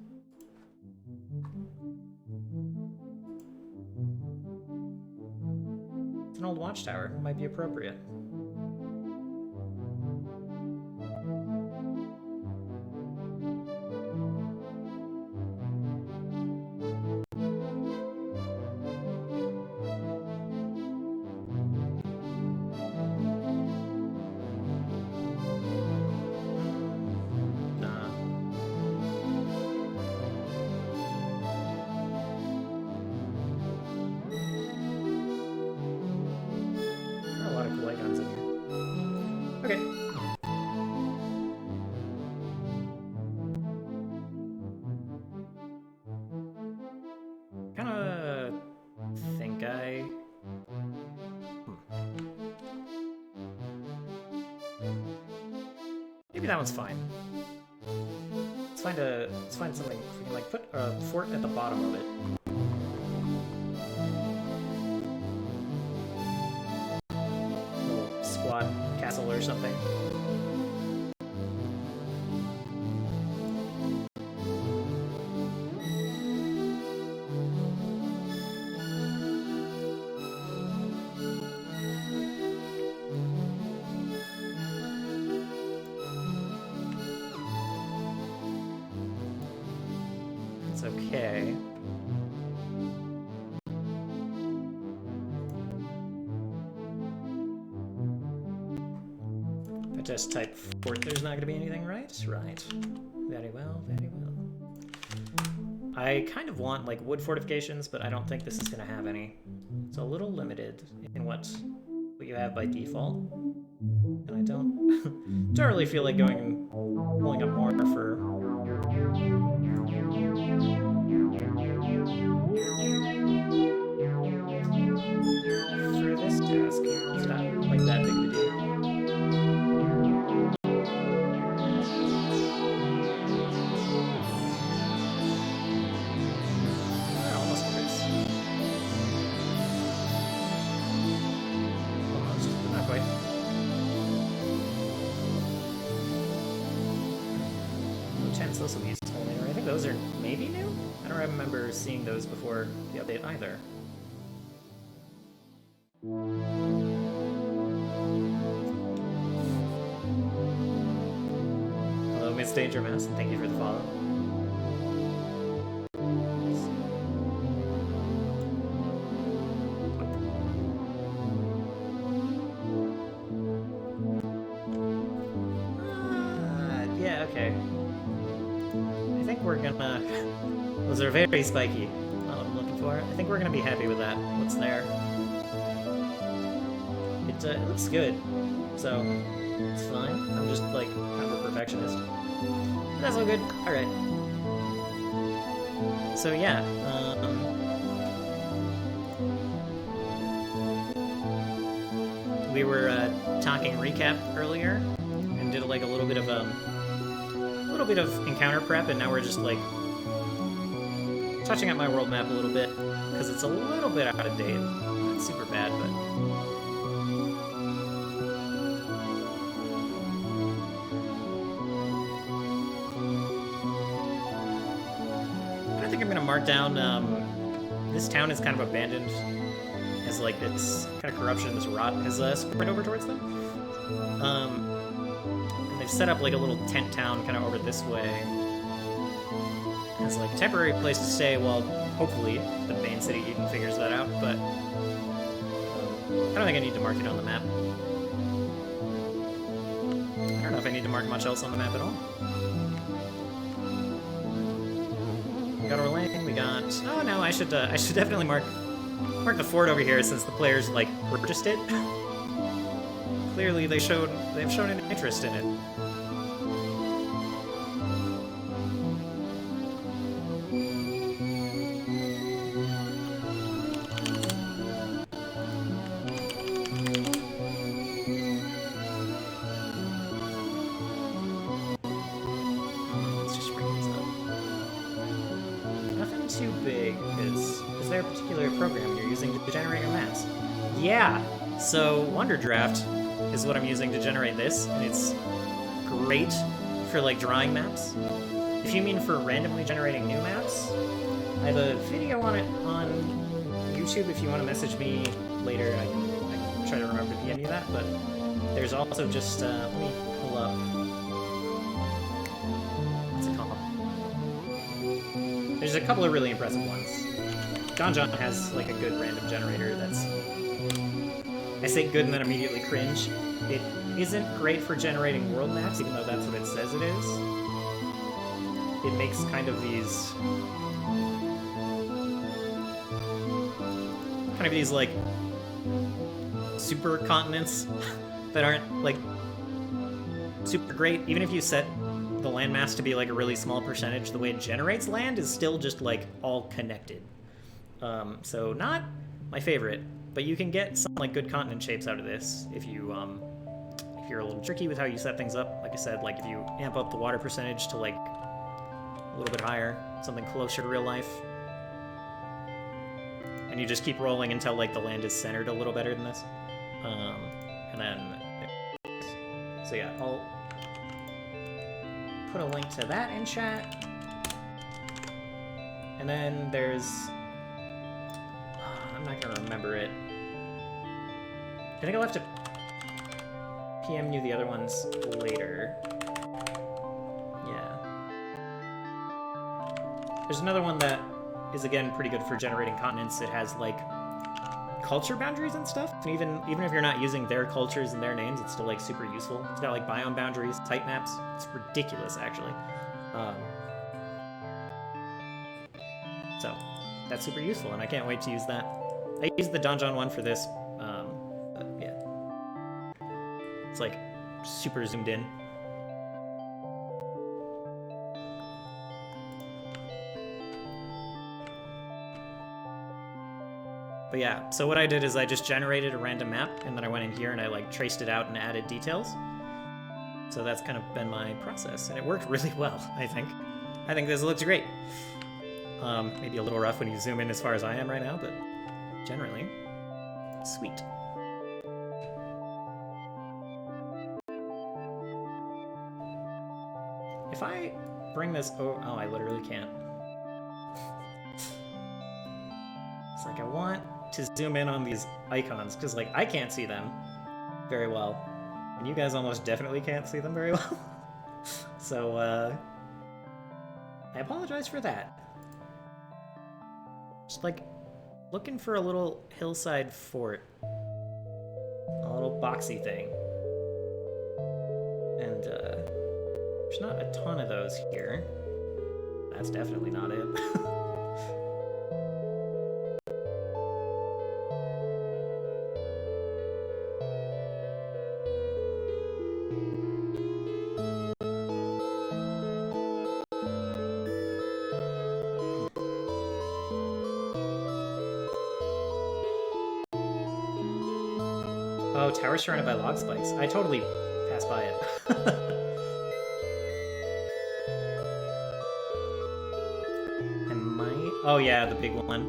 It's an old watchtower. It might be appropriate. Maybe that one's fine. Let's find something. We can like put a fort at the bottom of it. A little squat castle or something. Okay. If I just type fort, there's not going to be anything, right? Right. Very well, very well. I kind of want, like, wood fortifications, but I don't think this is going to have any. It's a little limited in what you have by default. And I don't really feel like pulling up more for... this task. It's not like that big of a deal. Almost crits. Almost, but not quite. No chance those will be useful later. I think those are maybe new? I don't remember seeing those before the update either. Hello, Miss Danger Mouse, and thank you for the follow. Yeah, okay. I think we're gonna... Those are very spiky. Not what I'm looking for. I think we're gonna be happy with that. What's there? It looks good, so it's fine. I'm just like kind of a perfectionist. But that's all good. All right. So yeah, we were talking recap earlier and did like a little bit of encounter prep, and now we're just like touching up my world map a little bit because it's a little bit out of date. Not super bad, but I think I'm gonna mark down. This town is kind of abandoned, as like this kind of corruption, this rot has spread over towards them. And they've set up like a little tent town kind of over this way as like a temporary place to stay while hopefully the main city Eden figures that out. But I don't think I need to mark it on the map. I don't know if I need to mark much else on the map at all. We got Orlane, we got... Oh no, I should definitely mark the fort over here since the players, like, purchased it. Clearly they've shown an interest in it. Let's just bring these up. Nothing too big. Is there a particular program you're using to generate your maps? Yeah! So, Wonderdraft is what I'm using to generate this, and it's great for, like, drawing maps. If you mean for randomly generating new maps, I have a video on it on YouTube if you want to message me later. I can try to remember to give you that, but there's also just, let me pull up... What's it called? There's a couple of really impressive ones. Donjon has, like, a good random generator that's... I say good and then immediately cringe. It isn't great for generating world maps, even though that's what it says it is. It makes kind of these... like, super continents that aren't, like, super great. Even if you set the landmass to be, like, a really small percentage, the way it generates land is still just, like, all connected. So not my favorite, but you can get some, like, good continent shapes out of this if you, if you're a little tricky with how you set things up. Like I said, like, if you amp up the water percentage to, like, a little bit higher, something closer to real life, and you just keep rolling until, like, the land is centered a little better than this. And then... So yeah, I'll put a link to that in chat. And then there's... I'm not gonna remember it. I think I'll have to PM you the other ones later. Yeah. There's another one that is, again, pretty good for generating continents. It has, like, culture boundaries and stuff. And even if you're not using their cultures and their names, it's still, like, super useful. It's got, like, biome boundaries, type maps. It's ridiculous, actually. So, that's super useful, and I can't wait to use that. I used the Donjon one for this, but yeah. It's, like, super zoomed in. But yeah, so what I did is I just generated a random map, and then I went in here and I, like, traced it out and added details. So that's kind of been my process, and it worked really well, I think. I think this looks great. Maybe a little rough when you zoom in as far as I am right now, but generally, sweet. If I bring this over... Oh, I literally can't. It's like I want to zoom in on these icons, because, like, I can't see them very well, and you guys almost definitely can't see them very well. So, I apologize for that. Just, like, looking for a little hillside fort. A little boxy thing. And, there's not a ton of those here. That's definitely not it. Oh, tower surrounded by log spikes. I totally passed by it. I might... Oh yeah, the big one.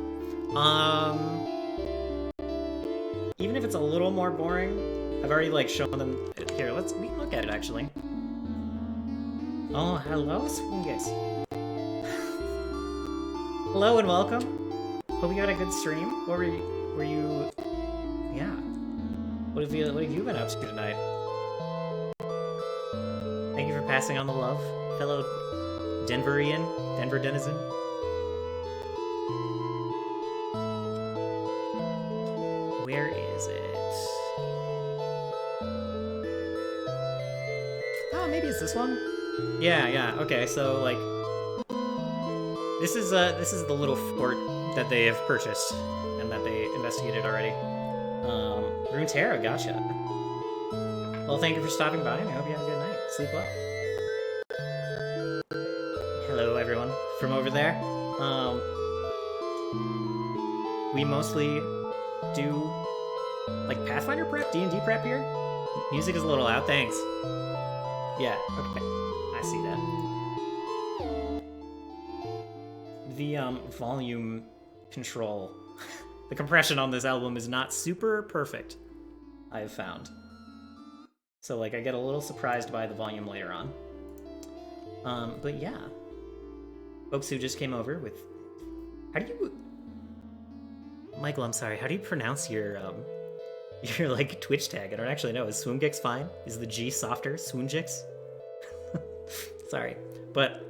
Even if it's a little more boring, I've already like shown them... Here, we can look at it actually. Oh, hello, Swingix. Hello and welcome. Hope you had a good stream. What were you... Yeah. What have you been up to tonight? Thank you for passing on the love, fellow Denver denizen. Where is it? Oh, maybe it's this one? Yeah, okay, so, like... This is the little fort that they have purchased, and that they investigated already. Runeterra, gotcha. Well, thank you for stopping by, and I hope you have a good night. Sleep well. Hello, everyone, from over there. We mostly do, like, Pathfinder prep, D&D prep here. Music is a little loud, thanks. Yeah, okay, I see that. The, volume control, the compression on this album is not super perfect, I've found. So, like, I get a little surprised by the volume later on. But yeah. Folks who just came over with... How do you... Michael, I'm sorry, how do you pronounce your like, Twitch tag? I don't actually know. Is Swoongix fine? Is the G softer? Swoongix? Sorry. But,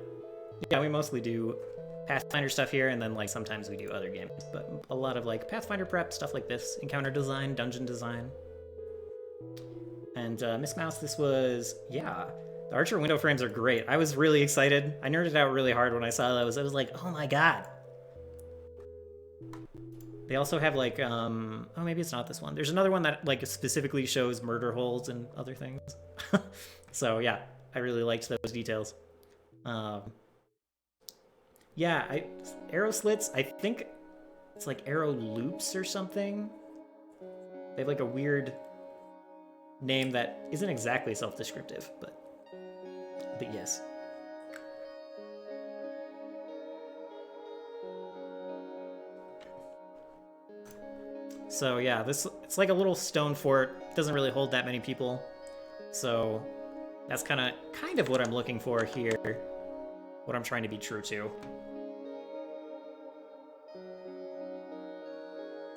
yeah, we mostly do Pathfinder stuff here, and then, like, sometimes we do other games. But a lot of, like, Pathfinder prep, stuff like this. Encounter design, dungeon design. And, Miss Mouse, this was... Yeah. The Archer window frames are great. I was really excited. I nerded out really hard when I saw those. I was like, oh my god. They also have, like, oh, maybe it's not this one. There's another one that, like, specifically shows murder holes and other things. So, yeah, I really liked those details. Yeah, arrow slits, I think it's, like, arrow loops or something. They have, like, a weird name that isn't exactly self-descriptive, but yes. So yeah, it's like a little stone fort. It doesn't really hold that many people. So that's kind of what I'm looking for here. What I'm trying to be true to.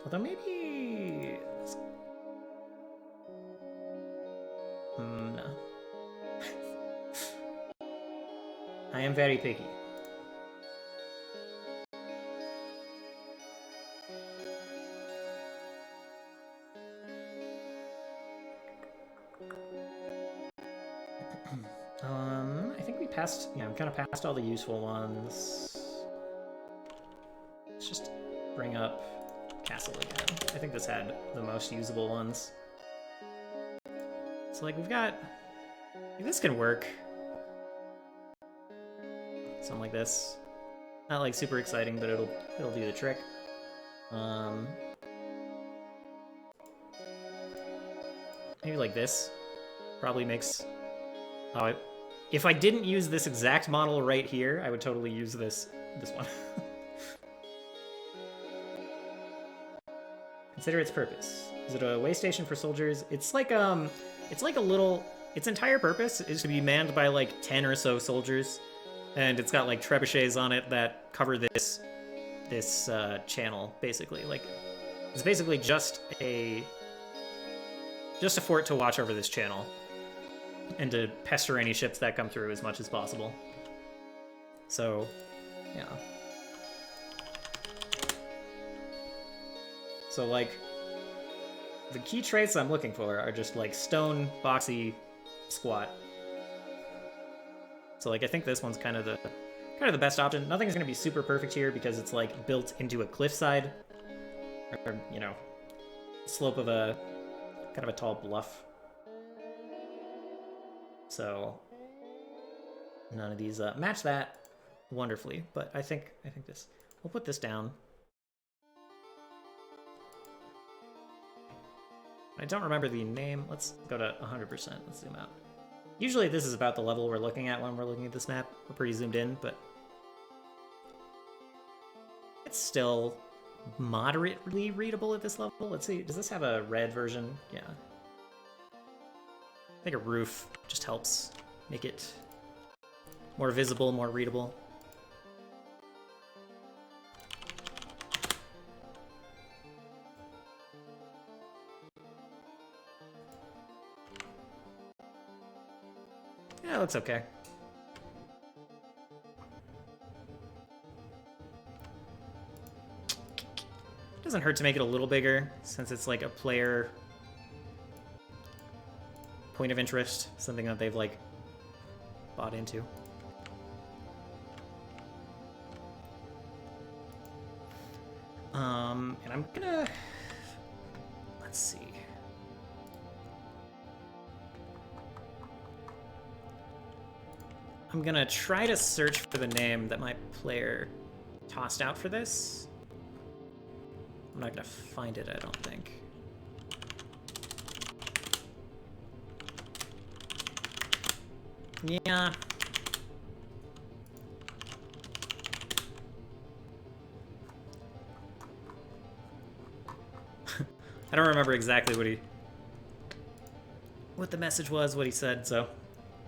Although maybe... No. I am very picky. I think we passed... Yeah, I'm kind of past all the useful ones. Let's just bring up Castle again. I think this had the most usable ones. So, like, we've got... Like, this can work. Something like this. Not, like, super exciting, but it'll do the trick. Maybe like this. Probably makes... Oh, if I didn't use this exact model right here, I would totally use this one. Consider its purpose. Is it a way station for soldiers? It's like a little... Its entire purpose is to be manned by, like, 10 or so soldiers. And it's got, like, trebuchets on it that cover this channel, basically. Like, it's basically just a fort to watch over this channel. And to pester any ships that come through as much as possible. So, yeah. So, like, the key traits I'm looking for are just, like, stone, boxy, squat. So, like, I think this one's kind of the best option. Nothing's gonna be super perfect here because it's, like, built into a cliffside. Or, you know, slope of a kind of a tall bluff. So none of these match that wonderfully, but I think this. We'll put this down. I don't remember the name. Let's go to 100%. Let's zoom out. Usually this is about the level we're looking at when we're looking at this map. We're pretty zoomed in, but it's still moderately readable at this level. Let's see, does this have a red version? Yeah. I think a roof just helps make it more visible, more readable. Yeah, it looks okay. Doesn't hurt to make it a little bigger, since it's like a player point of interest, something that they've like bought into. And I'm gonna, let's see. I'm gonna try to search for the name that my player tossed out for this. I'm not gonna find it, I don't think. Yeah. I don't remember exactly what the message was, what he said, so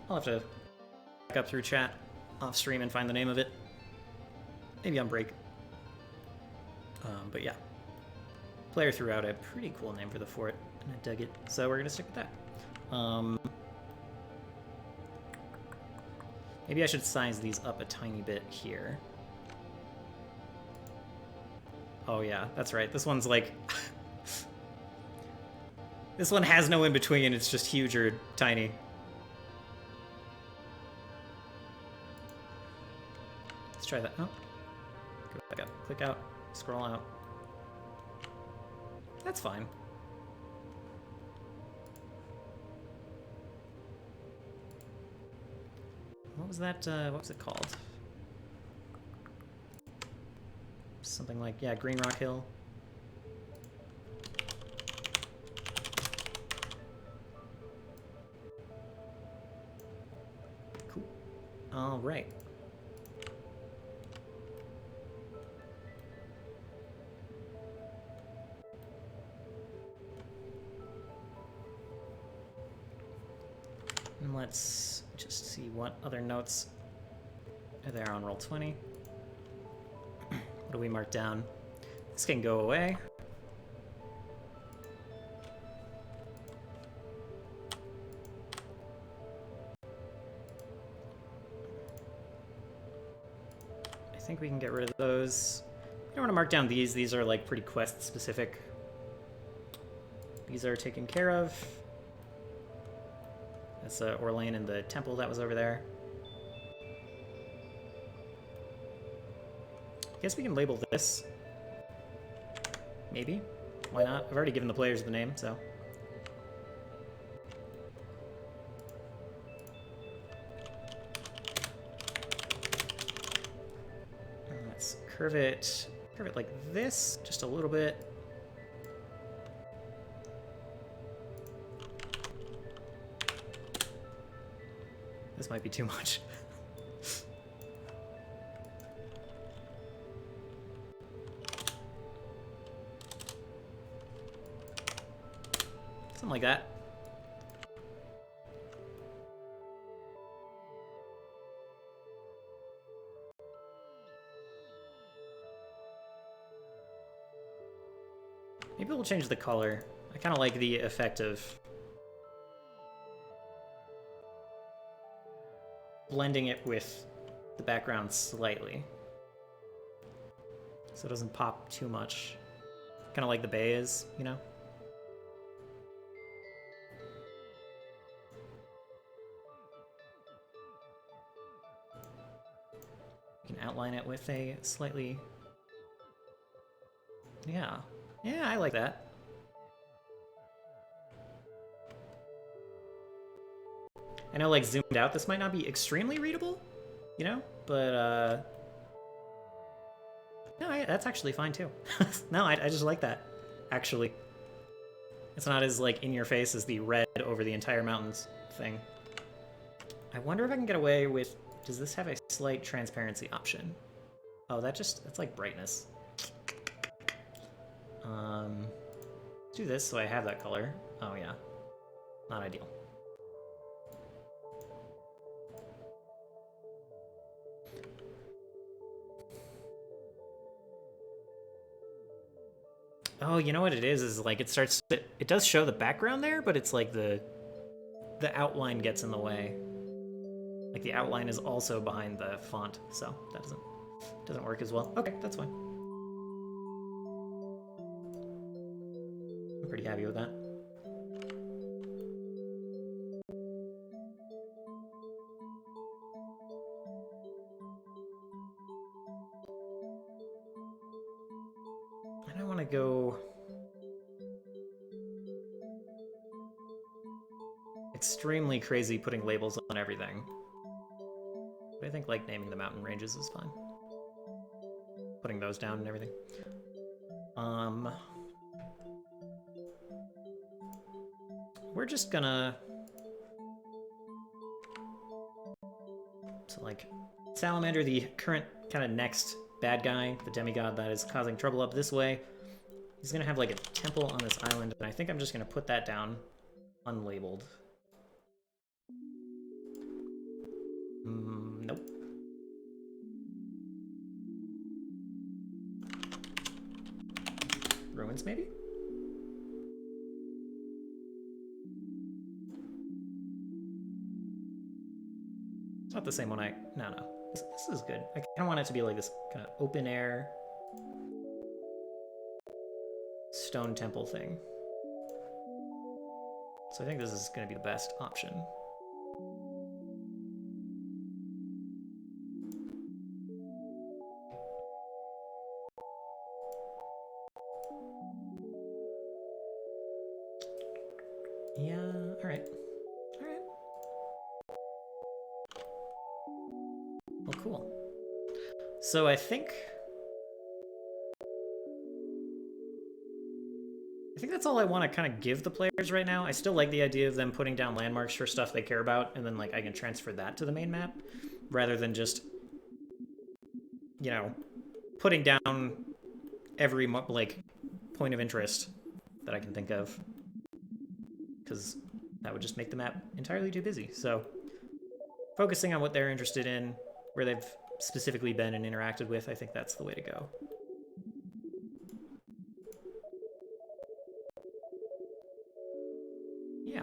I'll have to back up through chat off stream and find the name of it. Maybe on break. But yeah. Player threw out a pretty cool name for the fort, and I dug it, so we're gonna stick with that. Maybe I should size these up a tiny bit here. Oh yeah, that's right. This one's like... This one has no in-between, it's just huge or tiny. Let's try that. Oh. Go back up. Click out. Scroll out. That's fine. What was that? What was it called? Something like, yeah, Green Rock Hill. Cool. All right. And let's just see what other notes are there on Roll20. What do we mark down? This can go away. I think we can get rid of those. I don't want to mark down these. These are like pretty quest specific. These are taken care of. That's Orlane and the temple that was over there. I guess we can label this. Maybe. Why not? I've already given the players the name, so. And let's curve it like this, just a little bit. This might be too much. Something like that. Maybe we'll change the color. I kind of like the effect of blending it with the background slightly, so it doesn't pop too much. Kind of like the bay is, you know? You can outline it with a slightly... Yeah. Yeah, I like that. I know, like, zoomed out, this might not be extremely readable, you know? But, no, that's actually fine, too. No, I just like that, actually. It's not as, like, in your face as the red over the entire mountains thing. I wonder if I can get away with... Does this have a slight transparency option? Oh, that's like brightness. Let's do this so I have that color. Oh, yeah. Not ideal. Oh, you know what it is like it starts... It does show the background there, but it's like the outline gets in the way. Like the outline is also behind the font, so that doesn't work as well. Okay, that's fine. I'm pretty happy with that. I don't want to go extremely crazy putting labels on everything. But I think like naming the mountain ranges is fine. Putting those down and everything. We're just gonna... So like, Salamander, the current kind of next bad guy, the demigod that is causing trouble up this way, he's gonna have like a temple on this island, and I think I'm just gonna put that down unlabeled. Nope. Ruins, maybe? It's not the same one No. This is good. I kind of want it to be like this kind of open air stone temple thing. So I think this is going to be the best option. Yeah, alright. Alright. Well, cool. So I think that's all I want to kind of give the players right now. I still like the idea of them putting down landmarks for stuff they care about, and then like I can transfer that to the main map, rather than just, you know, putting down every like point of interest that I can think of, because that would just make the map entirely too busy. So focusing on what they're interested in, where they've specifically been and interacted with, I think that's the way to go. Yeah.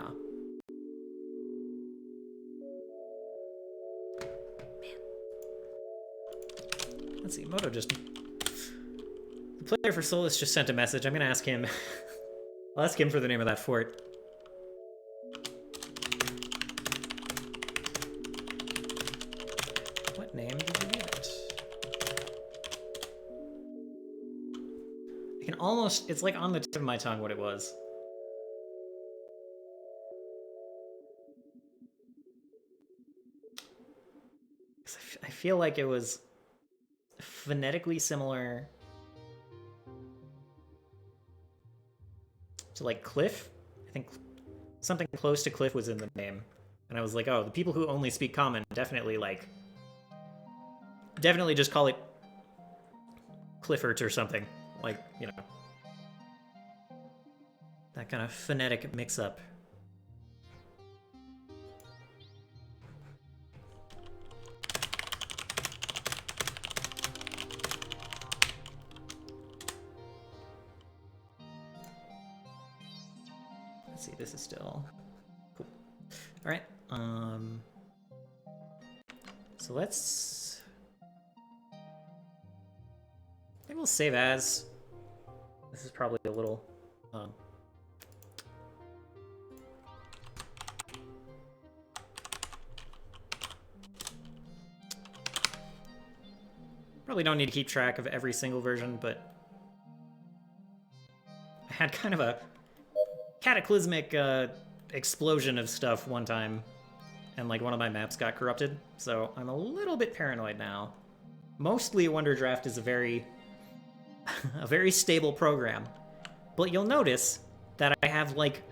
Man. Let's see, Moto just... The player for Solus just sent a message. I'm gonna ask him... I'll ask him for the name of that fort. What name did you give it? I can almost... It's like on the tip of my tongue what it was. I feel like it was phonetically similar to like Cliff. I think something close to Cliff was in the name. And I was like, oh, the people who only speak Common definitely just call it Clifford or something. Like, you know, that kind of phonetic mix-up. See, this is still cool. All right. So let's. Maybe we'll save as. This is probably a little. Probably don't need to keep track of every single version, but I had kind of a cataclysmic explosion of stuff one time, and like one of my maps got corrupted, so I'm a little bit paranoid now. Mostly Wonder Draft is a very a very stable program, but you'll notice that I have like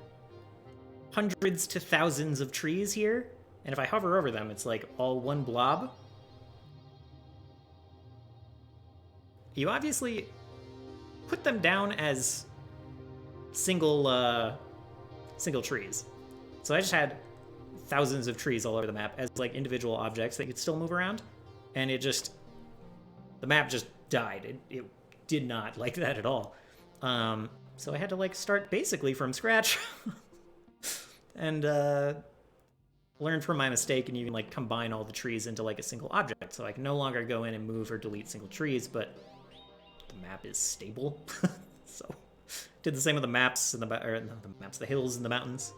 hundreds to thousands of trees here, and if I hover over them, it's like all one blob. You obviously put them down as single trees. So I just had thousands of trees all over the map as like individual objects that could still move around, and the map just died. It did not like that at all. So I had to like start basically from scratch and learn from my mistake and even like combine all the trees into like a single object. So I can no longer go in and move or delete single trees, but the map is stable. So did the same with the maps and the hills and the mountains.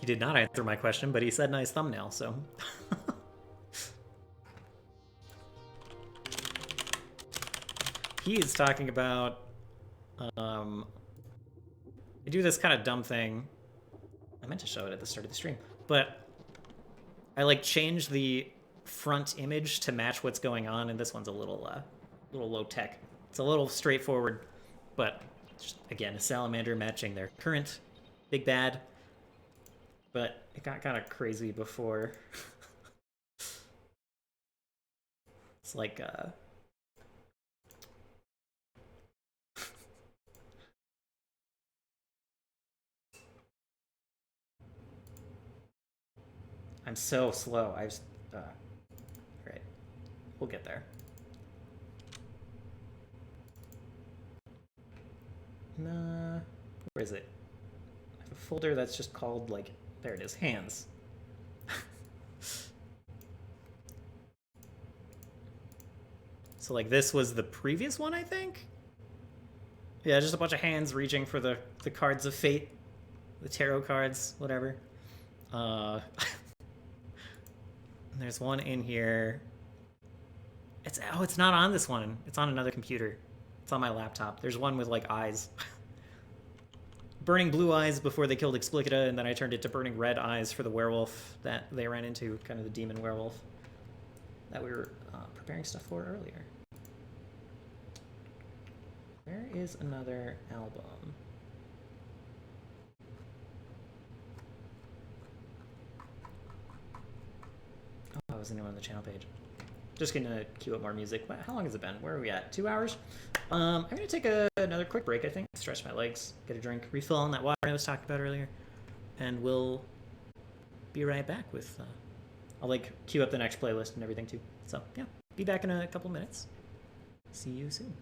He did not answer my question, but he said nice thumbnail, so. He is talking about, I do this kind of dumb thing. I meant to show it at the start of the stream, but I like change the front image to match what's going on, and this one's a little low tech. It's a little straightforward, but just, again, a salamander matching their current big bad. But it got kind of crazy before. It's like, I'm so slow. Alright. We'll get there. Nah. Where is it? I have a folder that's just called, like, there it is, hands. So like this was the previous one, I think? Yeah, just a bunch of hands reaching for the cards of fate. The tarot cards, whatever. There's one in here. It's not on this one. It's on another computer. It's on my laptop. There's one with like eyes. Burning blue eyes before they killed Explicita, and then I turned it to burning red eyes for the werewolf that they ran into, kind of the demon werewolf that we were preparing stuff for earlier. Where is another album? Oh, I was new on the channel page. Just gonna queue up more music. How long has it been? Where are we at? 2 hours? I'm gonna take another quick break, I think. Stretch my legs, get a drink, refill on that water I was talking about earlier, and we'll be right back with, I'll like queue up the next playlist and everything too. So yeah, be back in a couple minutes. See you soon.